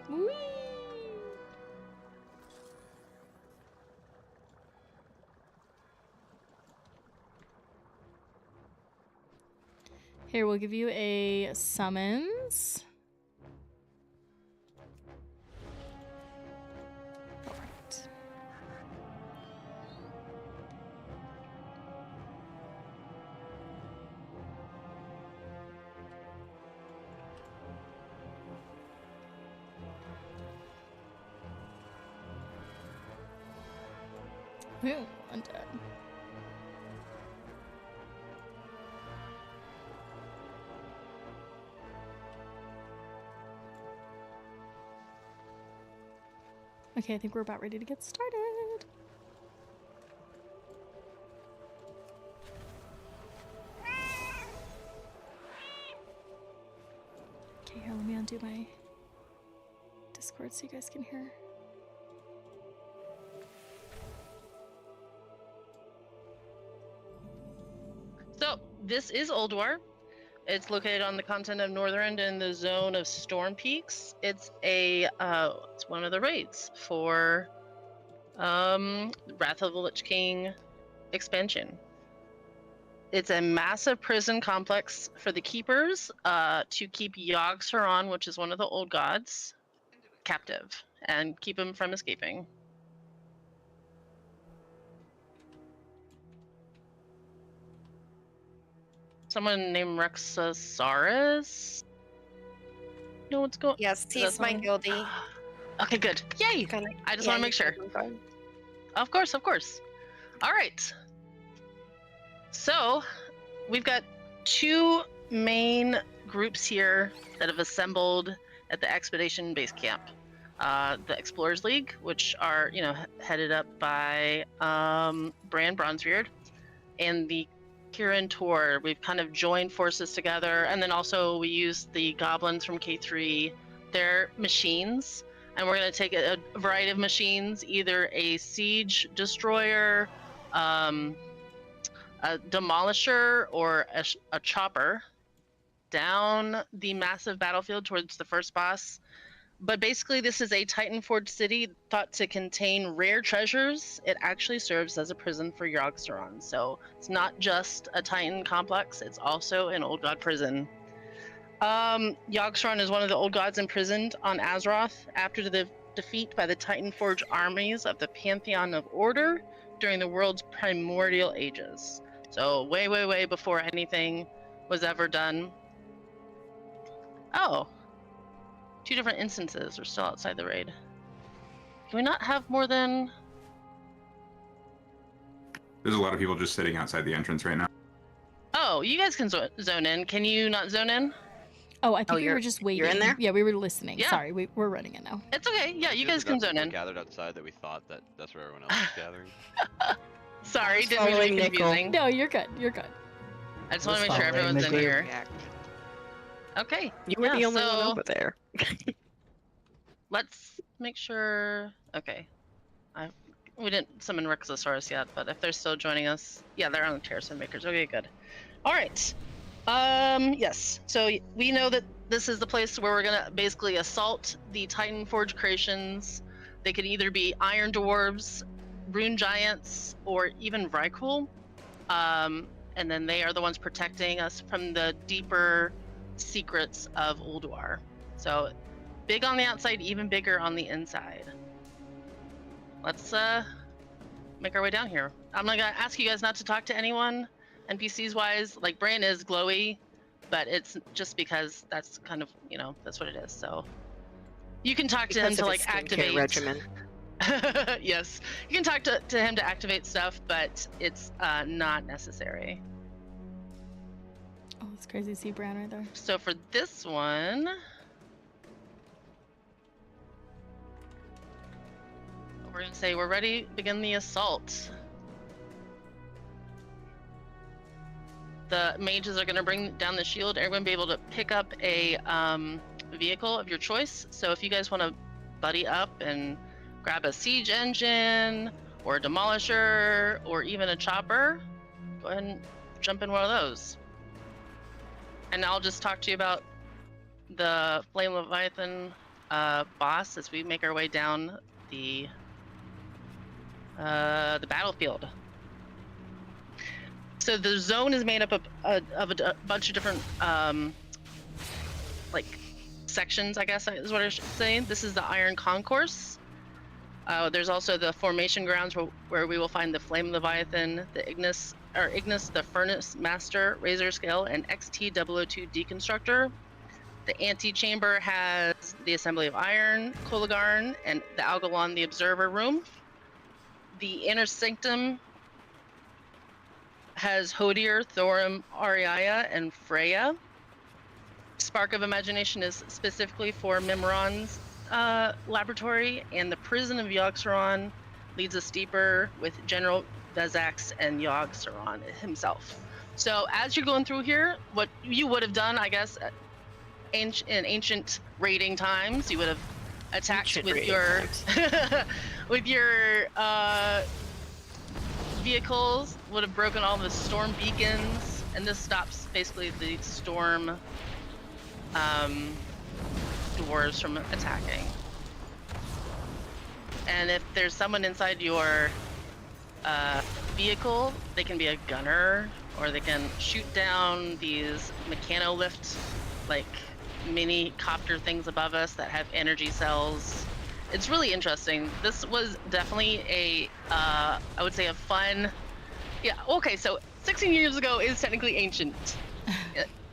Whee! Here, we'll give you a summons. All right. Ooh, undead. Okay, I think we're about ready to get started. Okay, here, let me undo my Discord so you guys can hear. So, this is Ulduar. It's located on the continent of Northrend in the zone of Storm Peaks. It's it's one of the raids for Wrath of the Lich King expansion. It's a massive prison complex for the keepers to keep Yogg-Saron, which is one of the old gods, captive and keep him from escaping. Someone named Rexasaurus? Know what's going? Yes, Is he's that my something? guildie. Okay, good. Yay! I just want to make sure. Of course, of course. All right. So, we've got two main groups here that have assembled at the Expedition Base Camp. The Explorers League, which are, headed up by Bran Bronzebeard, and the Kirin Tour. We've kind of joined forces together, and then also we use the goblins from K3, their machines, and we're going to take a variety of machines, either a siege destroyer, a demolisher, or a chopper, down the massive battlefield towards the first boss. But basically, this is a Titan Forge city thought to contain rare treasures. It actually serves as a prison for Yogg-Saron. So it's not just a Titan complex, it's also an old god prison. Yogg-Saron is one of the old gods imprisoned on Azeroth after the defeat by the Titan Forge armies of the Pantheon of Order during the world's primordial ages. So way, way, way before anything was ever done. Oh. 2 different instances are still outside the raid. Can we not have more than... There's a lot of people just sitting outside the entrance right now. Oh, you guys can zone in. Can you not zone in? Oh, I think we were just waiting. You're in there? Yeah, we were listening. Yeah. Sorry, we're running it now. It's okay. Yeah, you guys can zone in. Gathered outside that we thought that that's where everyone else was gathering. Sorry, didn't mean to be confusing. No, you're good. You're good. I just want to make sure everyone's in here. Okay. You were the only one over there. Let's make sure. Okay. We didn't summon Rexasaurus yet, but if they're still joining us, yeah, they're on the Terrace Makers. Okay, good. All right. Yes. So we know that this is the place where we're gonna basically assault the Titan Forge creations. They could either be Iron Dwarves, Rune Giants, or even Vrykul. And then they are the ones protecting us from the deeper secrets of Ulduar. So big on the outside, even bigger on the inside. Let's make our way down here. I'm gonna ask you guys not to talk to anyone, NPCs wise. Like Bran is glowy, but it's just because that's kind of, that's what it is. So You can talk to him Because to of like his skincare activate. regimen. Yes, you can talk to him to activate stuff, but it's not necessary. Oh, it's crazy to see Bran right there. So for this one, we're gonna say we're ready. Begin the assault. The mages are gonna bring down the shield. Everyone be able to pick up a vehicle of your choice. So if you guys want to buddy up and grab a siege engine or a demolisher or even a chopper, go ahead and jump in one of those. And I'll just talk to you about the Flame Leviathan boss as we make our way down the battlefield. So the zone is made up of a bunch of different like sections, I guess is what I should say. This is the Iron Concourse. There's also the formation grounds where we will find the Flame Leviathan, the Ignis, the Furnace Master, Razor Scale, and XT002 Deconstructor. The Antechamber has the Assembly of Iron, Kolagarn, and the Algalon, the Observer Room. The Inner Sanctum has Hodir, Thorim, Ariaya, and Freya. Spark of Imagination is specifically for Mimron's laboratory, and the Prison of Yogg-Saron leads us deeper with General Vezax and Yogg-Saron himself. So as you're going through here, what you would have done, I guess, in ancient raiding times, you would have attacked with your with your vehicles, would have broken all the storm beacons, and this stops basically the storm dwarves from attacking. And if there's someone inside your vehicle, they can be a gunner, or they can shoot down these mechanolift, like mini copter things above us that have energy cells. It's really interesting. This was definitely a, I would say, a fun. Yeah. Okay. So 16 years ago is technically ancient.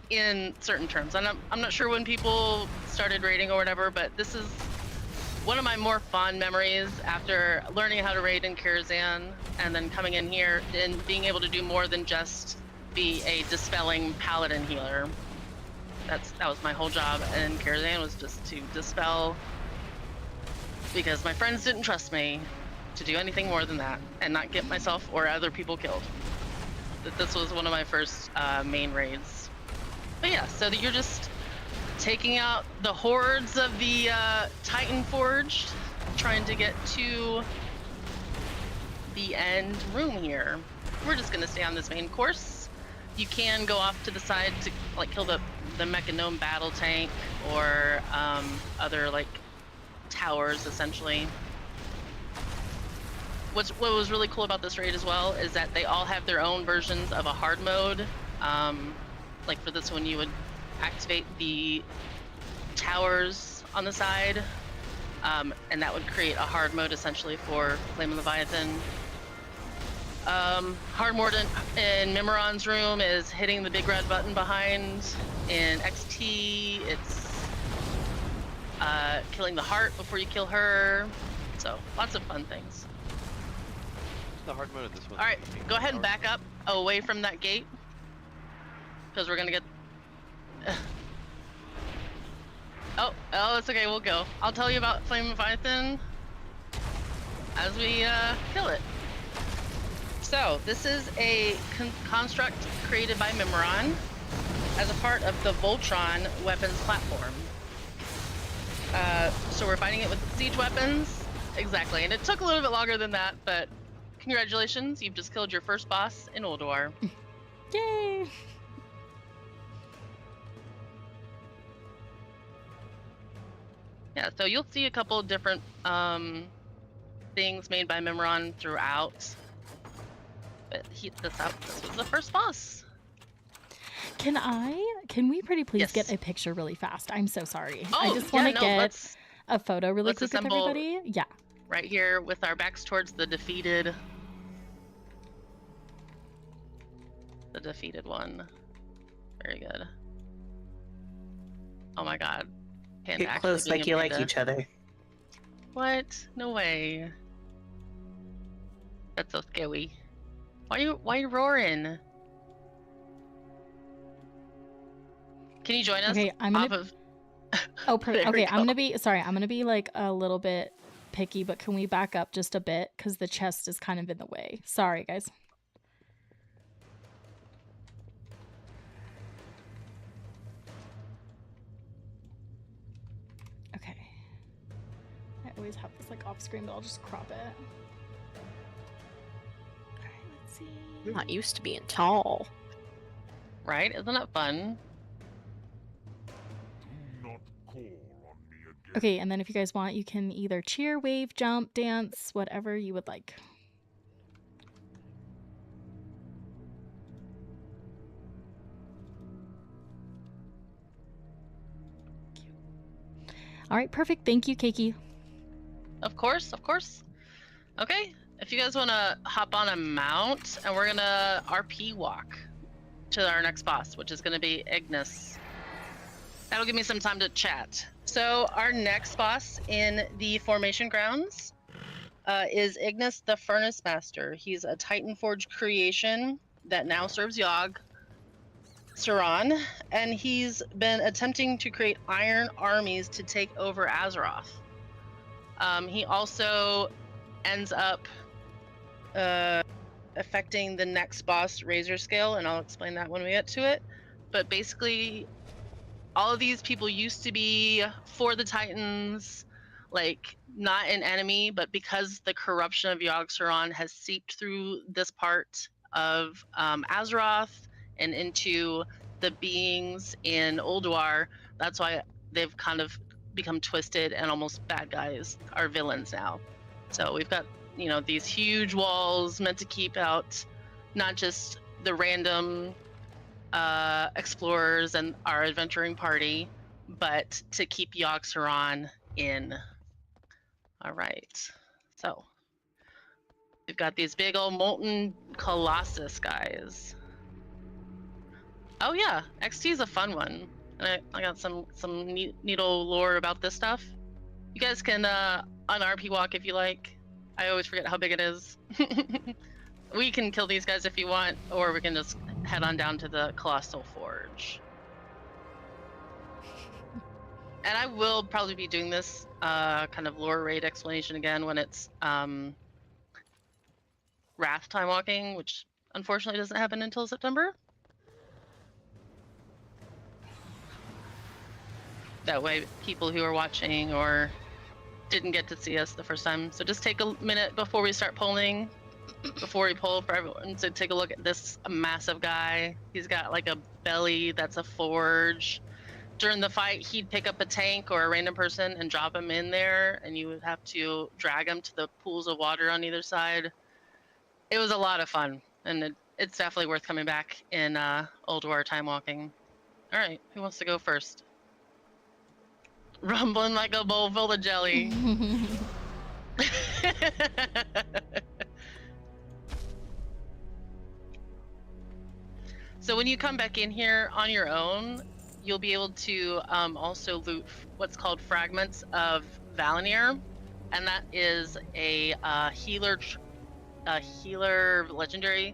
In certain terms, and I'm not sure when people started raiding or whatever, but this is one of my more fond memories after learning how to raid in Karazhan, and then coming in here and being able to do more than just be a dispelling paladin healer. That was my whole job in Karazhan, was just to dispel, because my friends didn't trust me to do anything more than that and not get myself or other people killed. That this was one of my first main raids. But yeah, so you're just taking out the hordes of the Titan Forged, trying to get to the end room here. We're just gonna stay on this main course. You can go off to the side to like kill the Mechanome battle tank or other like towers essentially. What was really cool about this raid as well is that they all have their own versions of a hard mode. Like for this one, you would activate the towers on the side, and that would create a hard mode essentially for Flame of Leviathan. Hard mode in Mimron's room is hitting the big red button behind. In XT, it's killing the heart before you kill her. So lots of fun things. The hard mode of this one. All right, go ahead and back up away from that gate, because we're gonna get. Oh, it's okay. We'll go. I'll tell you about Flame Leviathan as we kill it. So this is a construct created by Mimron as a part of the Voltron weapons platform. So we're fighting it with siege weapons. Exactly, and it took a little bit longer than that, but congratulations, you've just killed your first boss in Ulduar. Yay! Yeah, so you'll see a couple of different things made by Mimron throughout. But heat this up. This was the first boss. Can we pretty please Yes. get a picture really fast? I'm so sorry. Oh, I just want to get let's a photo really let's quick with assemble- everybody. Yeah. right here with our backs towards the defeated one. Very good. Oh my god. Panda Get actually close being like a you like panda. each other. What? No way. That's so scary. Why you roaring? Can you join us Okay, I'm off gonna. of Oh, there we okay. go. I'm gonna be sorry. I'm gonna be like a little bit picky, but can we back up just a bit because the chest is kind of in the way. Sorry, guys. Okay. I always have this like off screen, but I'll just crop it. Alright, let's see. I'm not used to being tall. Right? Isn't that fun? Okay, and then if you guys want, you can either cheer, wave, jump, dance, whatever you would like. All right, perfect. Thank you, Keiki. Of course, of course. Okay, if you guys want to hop on a mount, and we're gonna RP walk to our next boss, which is gonna be Ignis. That'll give me some time to chat. So our next boss in the formation grounds is Ignis the Furnace Master. He's a Titan Forge creation that now serves Yogg Saron, and he's been attempting to create iron armies to take over Azeroth. He also ends up affecting the next boss, Razor Scale, and I'll explain that when we get to it. But basically, all of these people used to be for the Titans, like not an enemy, but because the corruption of Yogg Saron has seeped through this part of Azeroth and into the beings in Ulduar, that's why they've kind of become twisted and almost bad guys are villains now. So we've got, you know, these huge walls meant to keep out not just the random explorers and our adventuring party, but to keep Yogg Saron in. All right, so we've got these big old molten colossus guys. Oh yeah, XT is a fun one, and I got some needle lore about this stuff. You guys can un-RP walk if you like. I always forget how big it is. We can kill these guys if you want, or we can just head on down to the Colossal Forge. And I will probably be doing this kind of lore raid explanation again when it's Wrath time walking, which unfortunately doesn't happen until September. That way people who are watching or didn't get to see us the first time. So just take a minute before we start polling, before we poll, for everyone to take a look at this massive guy. He's got like a belly that's a forge. During the fight, he'd pick up a tank or a random person and drop him in there, and you would have to drag him to the pools of water on either side. It was a lot of fun, and it's definitely worth coming back in Ulduar time walking. All right, who wants to go first? Rumbling like a bowl full of jelly. So when you come back in here on your own, you'll be able to also loot what's called fragments of Valinir, and that is a healer legendary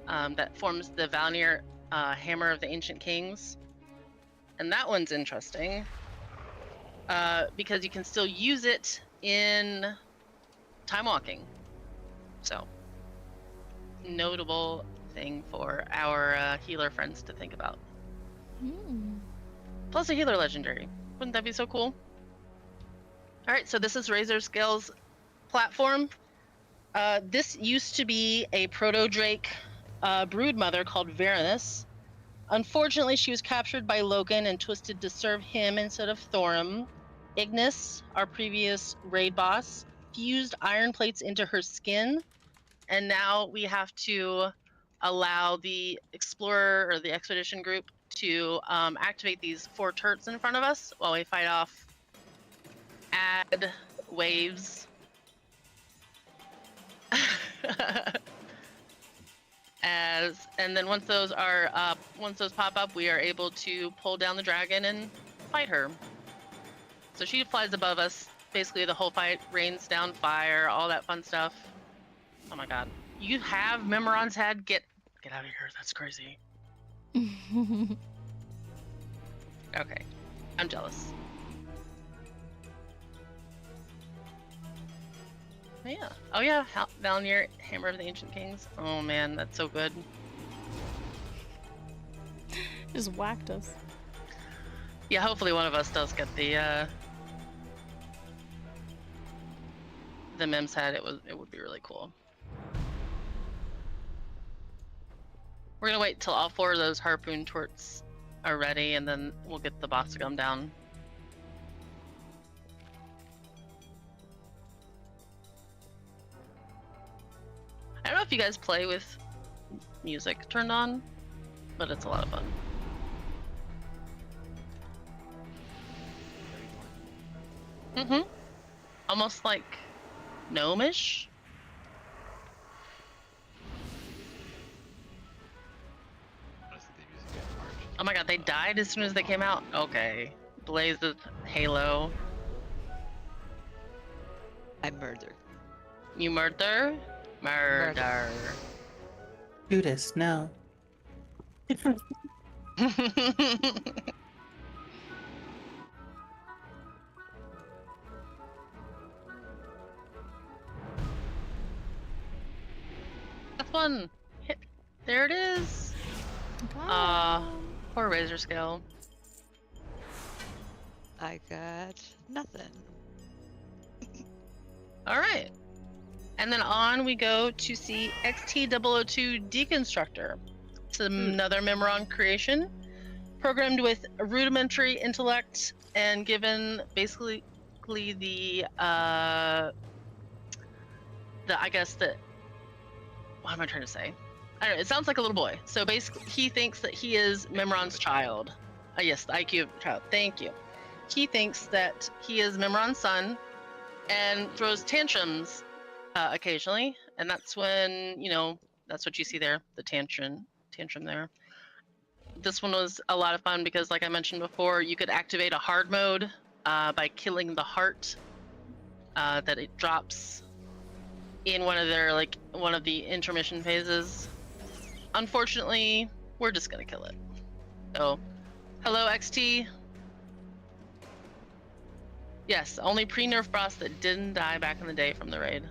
that forms the Valinir Hammer of the Ancient Kings, and that one's interesting because you can still use it in time walking. So notable thing for our healer friends to think about. Plus a healer legendary. Wouldn't that be so cool? All right, so this is Razor Scale's platform. This used to be a proto-drake brood mother called Varanus. Unfortunately, she was captured by Logan and twisted to serve him instead of Thorim. Ignis, our previous raid boss, fused iron plates into her skin, and now we have to allow the explorer or the expedition group to activate these 4 turrets in front of us while we fight off waves. And then once those pop up, we are able to pull down the dragon and fight her. So she flies above us. Basically, the whole fight rains down fire, all that fun stuff. Oh my god. You have Memoron's head? Get out of here. That's crazy. Okay. I'm jealous. Yeah. Oh yeah, Valnir, Hammer of the Ancient Kings. Oh man, that's so good. Just whacked us. Yeah, hopefully one of us does get the Mem's head. It would be really cool. We're gonna wait till all 4 of those harpoon torts are ready, and then we'll get the boss to come down. I don't know if you guys play with music turned on, but it's a lot of fun. Mm-hmm. Almost like gnomish. Oh my god, they died as soon as they came out? Okay. Blazes, Halo. I murder. You murder? Murder. Judas, no. That's one. Hit. There it is. Poor Razor Scale. I got nothing. Alright. And then on we go to see XT002 Deconstructor. It's another Memoron creation, programmed with rudimentary intellect and given basically the I guess the, what am I trying to say? I don't know, it sounds like a little boy. So basically he thinks that he is Memoron's child. Yes, the IQ child, thank you. He thinks that he is Memoron's son and throws tantrums occasionally, and that's when, you know, that's what you see there, the tantrum there. This one was a lot of fun because, like I mentioned before, you could activate a hard mode by killing the heart that it drops in one of the intermission phases. Unfortunately, we're just gonna kill it. So, hello XT. Yes, only pre-nerf boss that didn't die back in the day from the raid.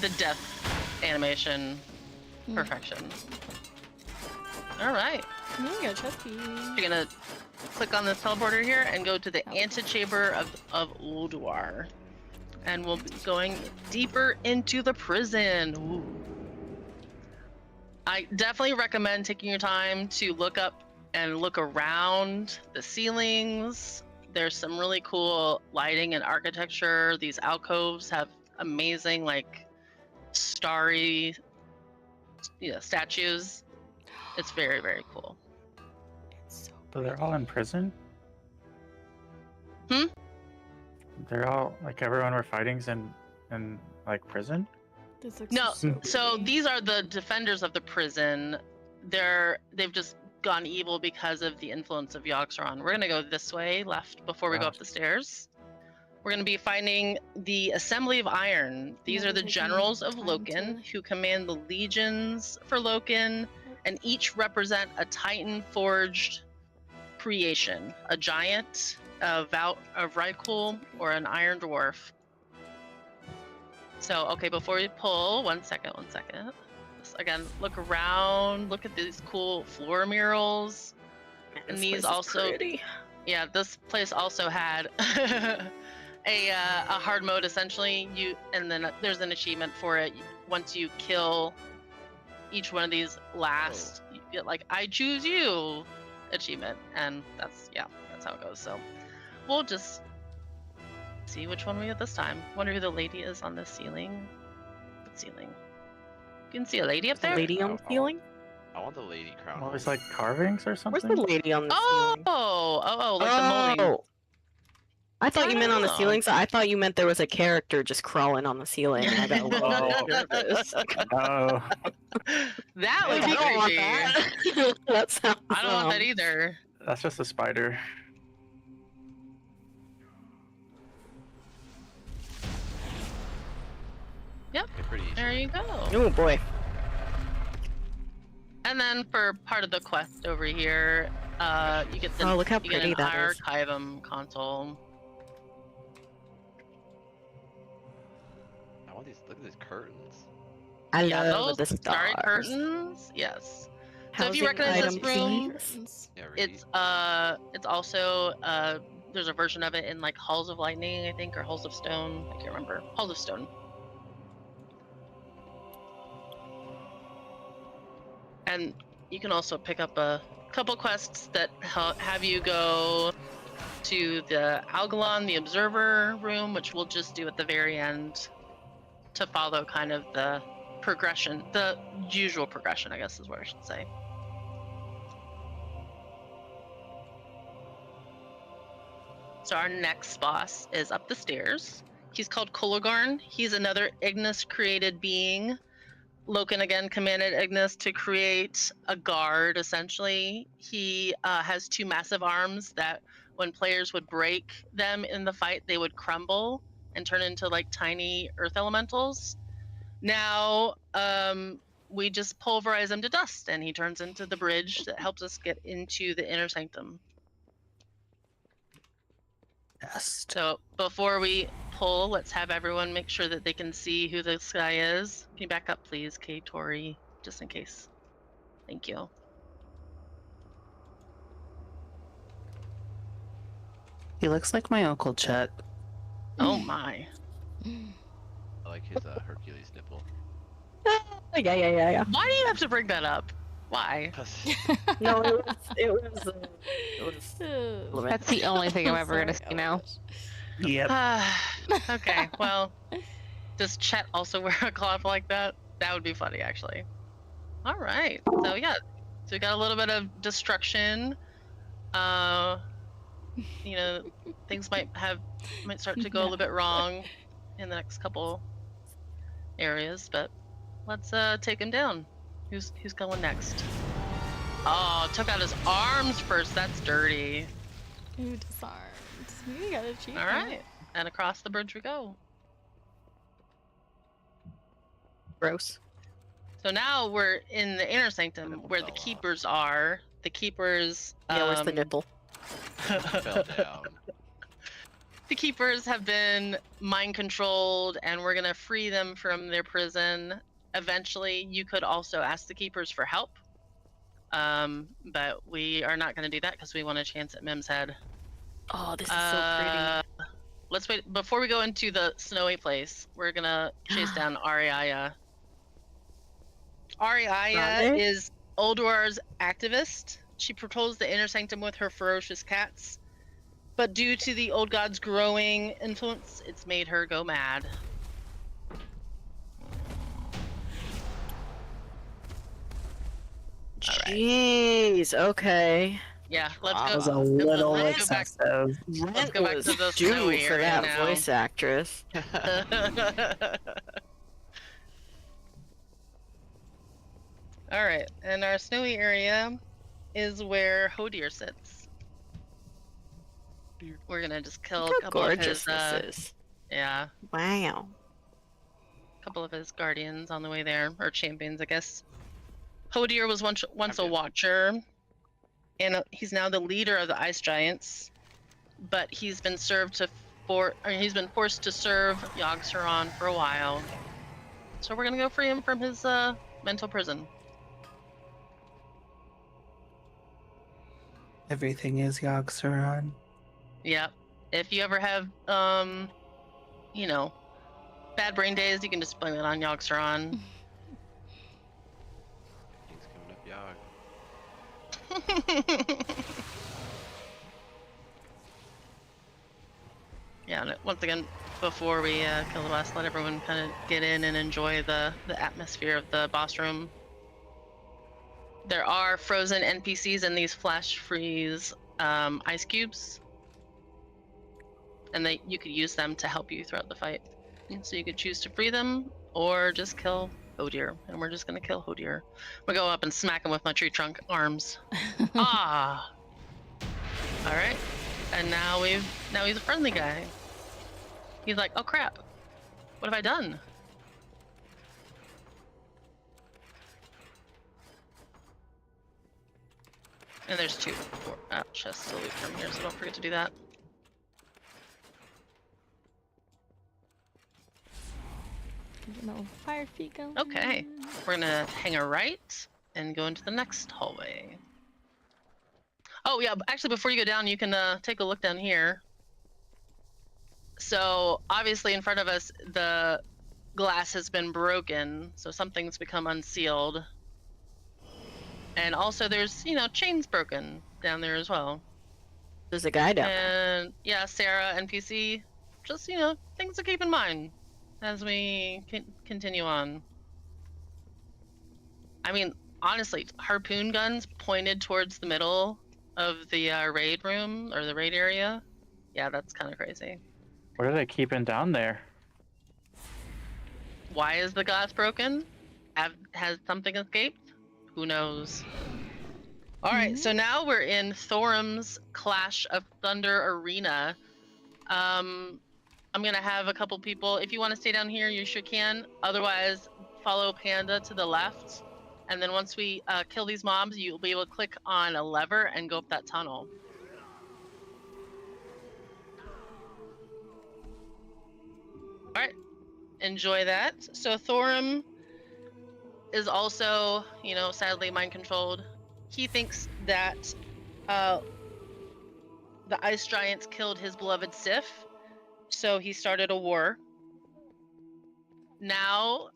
The death animation, perfection. All right. There you go, Chesky. You're gonna click on this teleporter here and go to the antechamber of Ulduar. And we'll be going deeper into the prison. Ooh. I definitely recommend taking your time to look up and look around the ceilings. There's some really cool lighting and architecture. These alcoves have amazing, like, starry, statues. It's very, very cool. It's So they're all in prison? Hmm? They're all, like, everyone we're fighting's in like, prison? This looks No, so so pretty. these are the defenders of the prison. They've just gone evil because of the influence of Yogg-Saron. We're gonna go this way, left, before we go up the stairs. We're gonna be finding the Assembly of Iron. These Yeah, are the taking generals of time Loken to- who command the legions for Loken, and each represent a Titan-forged creation, a giant, a Vrykul, or an Iron Dwarf. So, okay, before we pull, one second. Just, again, look around, look at these cool floor murals. And these also, yeah, this place also had a hard mode essentially. And then there's an achievement for it. Once you kill each one of these last, you get like "I choose you" achievement, and that's how it goes. So we'll just see which one we get this time. Wonder who the lady is on the ceiling. What ceiling? You can see a lady up there. Lady on the ceiling? I want the lady crown. Well, there's like carvings or something? Where's the lady on the ceiling? Oh, like the molding. I thought you meant on the Oh. ceiling, so I thought you meant there was a character just crawling on the ceiling, and I got a little nervous. Oh, That would Like, be I don't want creepy. that. That sounds. I don't want that either. that's just a spider. Yep, Okay, pretty easy. there you go. Oh boy. And then for part of the quest over here, you get the Oh, look how you get pretty an that is. archivum console. I want these. Look at these curtains. I Yeah, love those the starry stars. curtains. Yes. So if you Housing recognize this item room, scenes. Yeah, read. it's also there's a version of it in like Halls of Lightning, I think, or Halls of Stone. I can't remember. Halls of Stone. And you can also pick up a couple quests that have you go to the Algalon, the Observer room, which we'll just do at the very end to follow kind of the progression, the usual progression, I guess is what I should say. So our next boss is up the stairs. He's called Kologarn. He's another Ignis-created being. Loken again commanded Ignis to create a guard, essentially. He has two massive arms that when players would break them in the fight, they would crumble and turn into like tiny earth elementals. Now, we just pulverize him to dust and he turns into the bridge that helps us get into the inner sanctum. Dust. So before we pull, let's have everyone make sure that they can see who this guy is. Can you back up, please, Kate, Tori, just in case. Thank you. He looks like my Uncle Chet. Oh my. I like his Hercules nipple. Yeah. Why do you have to bring that up? Why? 'Cause No, it was. That's the only thing I'm ever gonna see now. Yep. Okay, well, does Chet also wear a cloth like that? That would be funny, actually. All right, so yeah, so we got a little bit of destruction. You know, things might start to go a little bit wrong in the next couple areas, but let's take him down. Who's going next? Oh, took out his arms first. That's dirty. Ooh, disarmed. You got a cheat. All right, and across the bridge we go. Gross. So now we're in the inner sanctum nipple where the fell off. keepers are. The keepers. Yeah, where's the nipple? fell down. The keepers have been mind controlled, and we're gonna free them from their prison. Eventually, you could also ask the keepers for help, but we are not gonna do that because we want a chance at Mim's head. Oh, this is so pretty. Let's wait before we go into the snowy place. We're gonna chase down Ariaya. Ariaya Grande? is Ulduar's activist. She patrols the inner sanctum with her ferocious cats, but due to the old god's growing influence, it's made her go mad. Jeez. Okay. Yeah, let's That go. was a little let's go back. excessive. Let's go back was to the due snowy for area that now. voice actress. All right, and our snowy area is where Hodir sits. We're gonna just kill Look a how couple of gorgeous his, this is. yeah, Wow. couple of his guardians on the way there, or champions, I guess. Hodir was once a watcher, and he's now the leader of the ice giants. But he's been he's been forced to serve Yogg-Saron for a while. So we're gonna go free him from his mental prison. Everything is Yogg-Saron. Yep. If you ever have you know, bad brain days, you can just blame it on Yogg-Saron. Things coming up, Yogg. Yeah, and once again, before we kill the boss, let everyone kind of get in and enjoy the atmosphere of the boss room. There are frozen NPCs in these flash freeze ice cubes. and you could use them to help you throughout the fight. And so you could choose to free them or just kill Hodir, and we're just gonna kill Hodir. We go up and smack him with my tree trunk arms. Ah. All right, and now he's a friendly guy. He's like, oh crap, what have I done? And there's 2 chests to loot from here, so don't forget to do that. No fire feet going. Okay, we're gonna hang a right and go into the next hallway. Oh yeah, actually before you go down, you can take a look down here. So obviously in front of us, the glass has been broken, so something's become unsealed. And also there's, chains broken down there as well. There's a guy down there. And yeah, Sarah, NPC, just, things to keep in mind as we continue on. I mean, honestly, harpoon guns pointed towards the middle of the raid room, or the raid area. Yeah, that's kind of crazy. What are they keeping down there? Why is the glass broken? Has something escaped? Who knows? Alright, so now we're in Thorum's Clash of Thunder Arena. I'm gonna have a couple people, if you want to stay down here, you sure can. Otherwise, follow Panda to the left. And then once we kill these mobs, you'll be able to click on a lever and go up that tunnel. Alright, enjoy that. So Thorum is also, sadly mind controlled. He thinks that the ice giants killed his beloved Sif, so he started a war. Now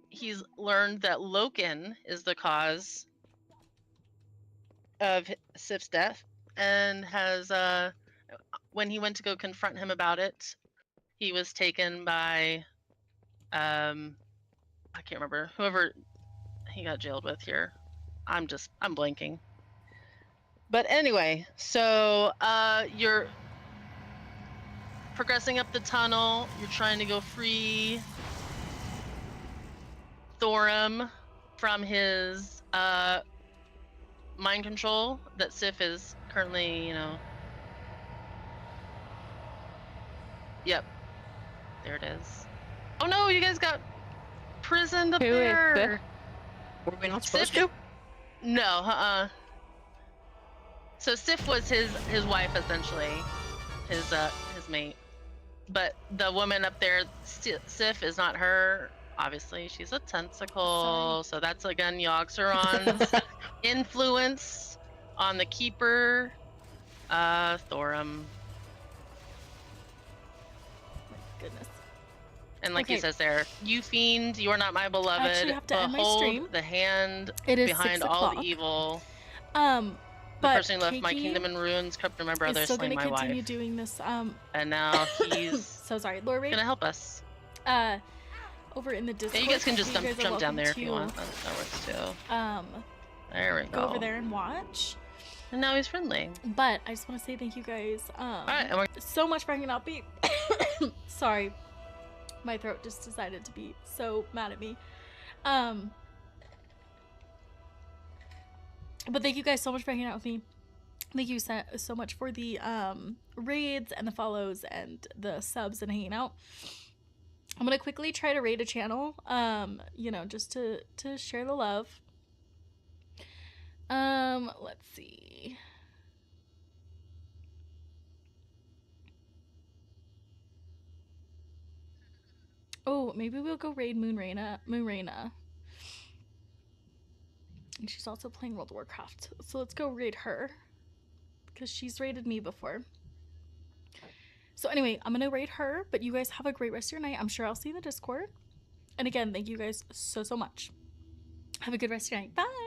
he's learned that Loken is the cause of Sif's death, and has when he went to go confront him about it, he was taken by I can't remember whoever he got jailed with here. I'm blanking. But anyway, so you're progressing up the tunnel. You're trying to go free Thorum from his mind control that Sif is currently, Yep. There it is. Oh no, you guys got prisoned up Who is there. Were we not supposed Sif- to? No, So Sif was his wife, essentially, his mate. But the woman up there, Sif, is not her. Obviously, she's a tentacle. So that's again Yogg-Saron's influence on the keeper, Thorum. Goodness. And like he Okay. says there, you fiend, you are not my beloved. I actually have to end my Behold stream. the hand It is behind 6 all o'clock. the evil. The The person who left my kingdom in ruins, corrupted my brother, is still slain gonna my continue wife. doing this. And now he's So sorry, Lord Ray. gonna help us. Over in the Discord. Yeah, you guys can just you guys are jump down welcome there if you to, want. That works too. There we go over there and watch. And now he's friendly. But I just want to say thank you guys Alright, and we're so much for hanging out. Sorry, my throat just decided to be so mad at me. But thank you guys so much for hanging out with me. Thank you so much for the raids and the follows and the subs and hanging out. I'm gonna quickly try to raid a channel, just to share the love. Let's see. Oh, maybe we'll go raid Moonraina. And she's also playing World of Warcraft. So let's go raid her, because she's raided me before. So anyway, I'm gonna raid her, but you guys have a great rest of your night. I'm sure I'll see you in the Discord. And again, thank you guys so much. Have a good rest of your night. Bye!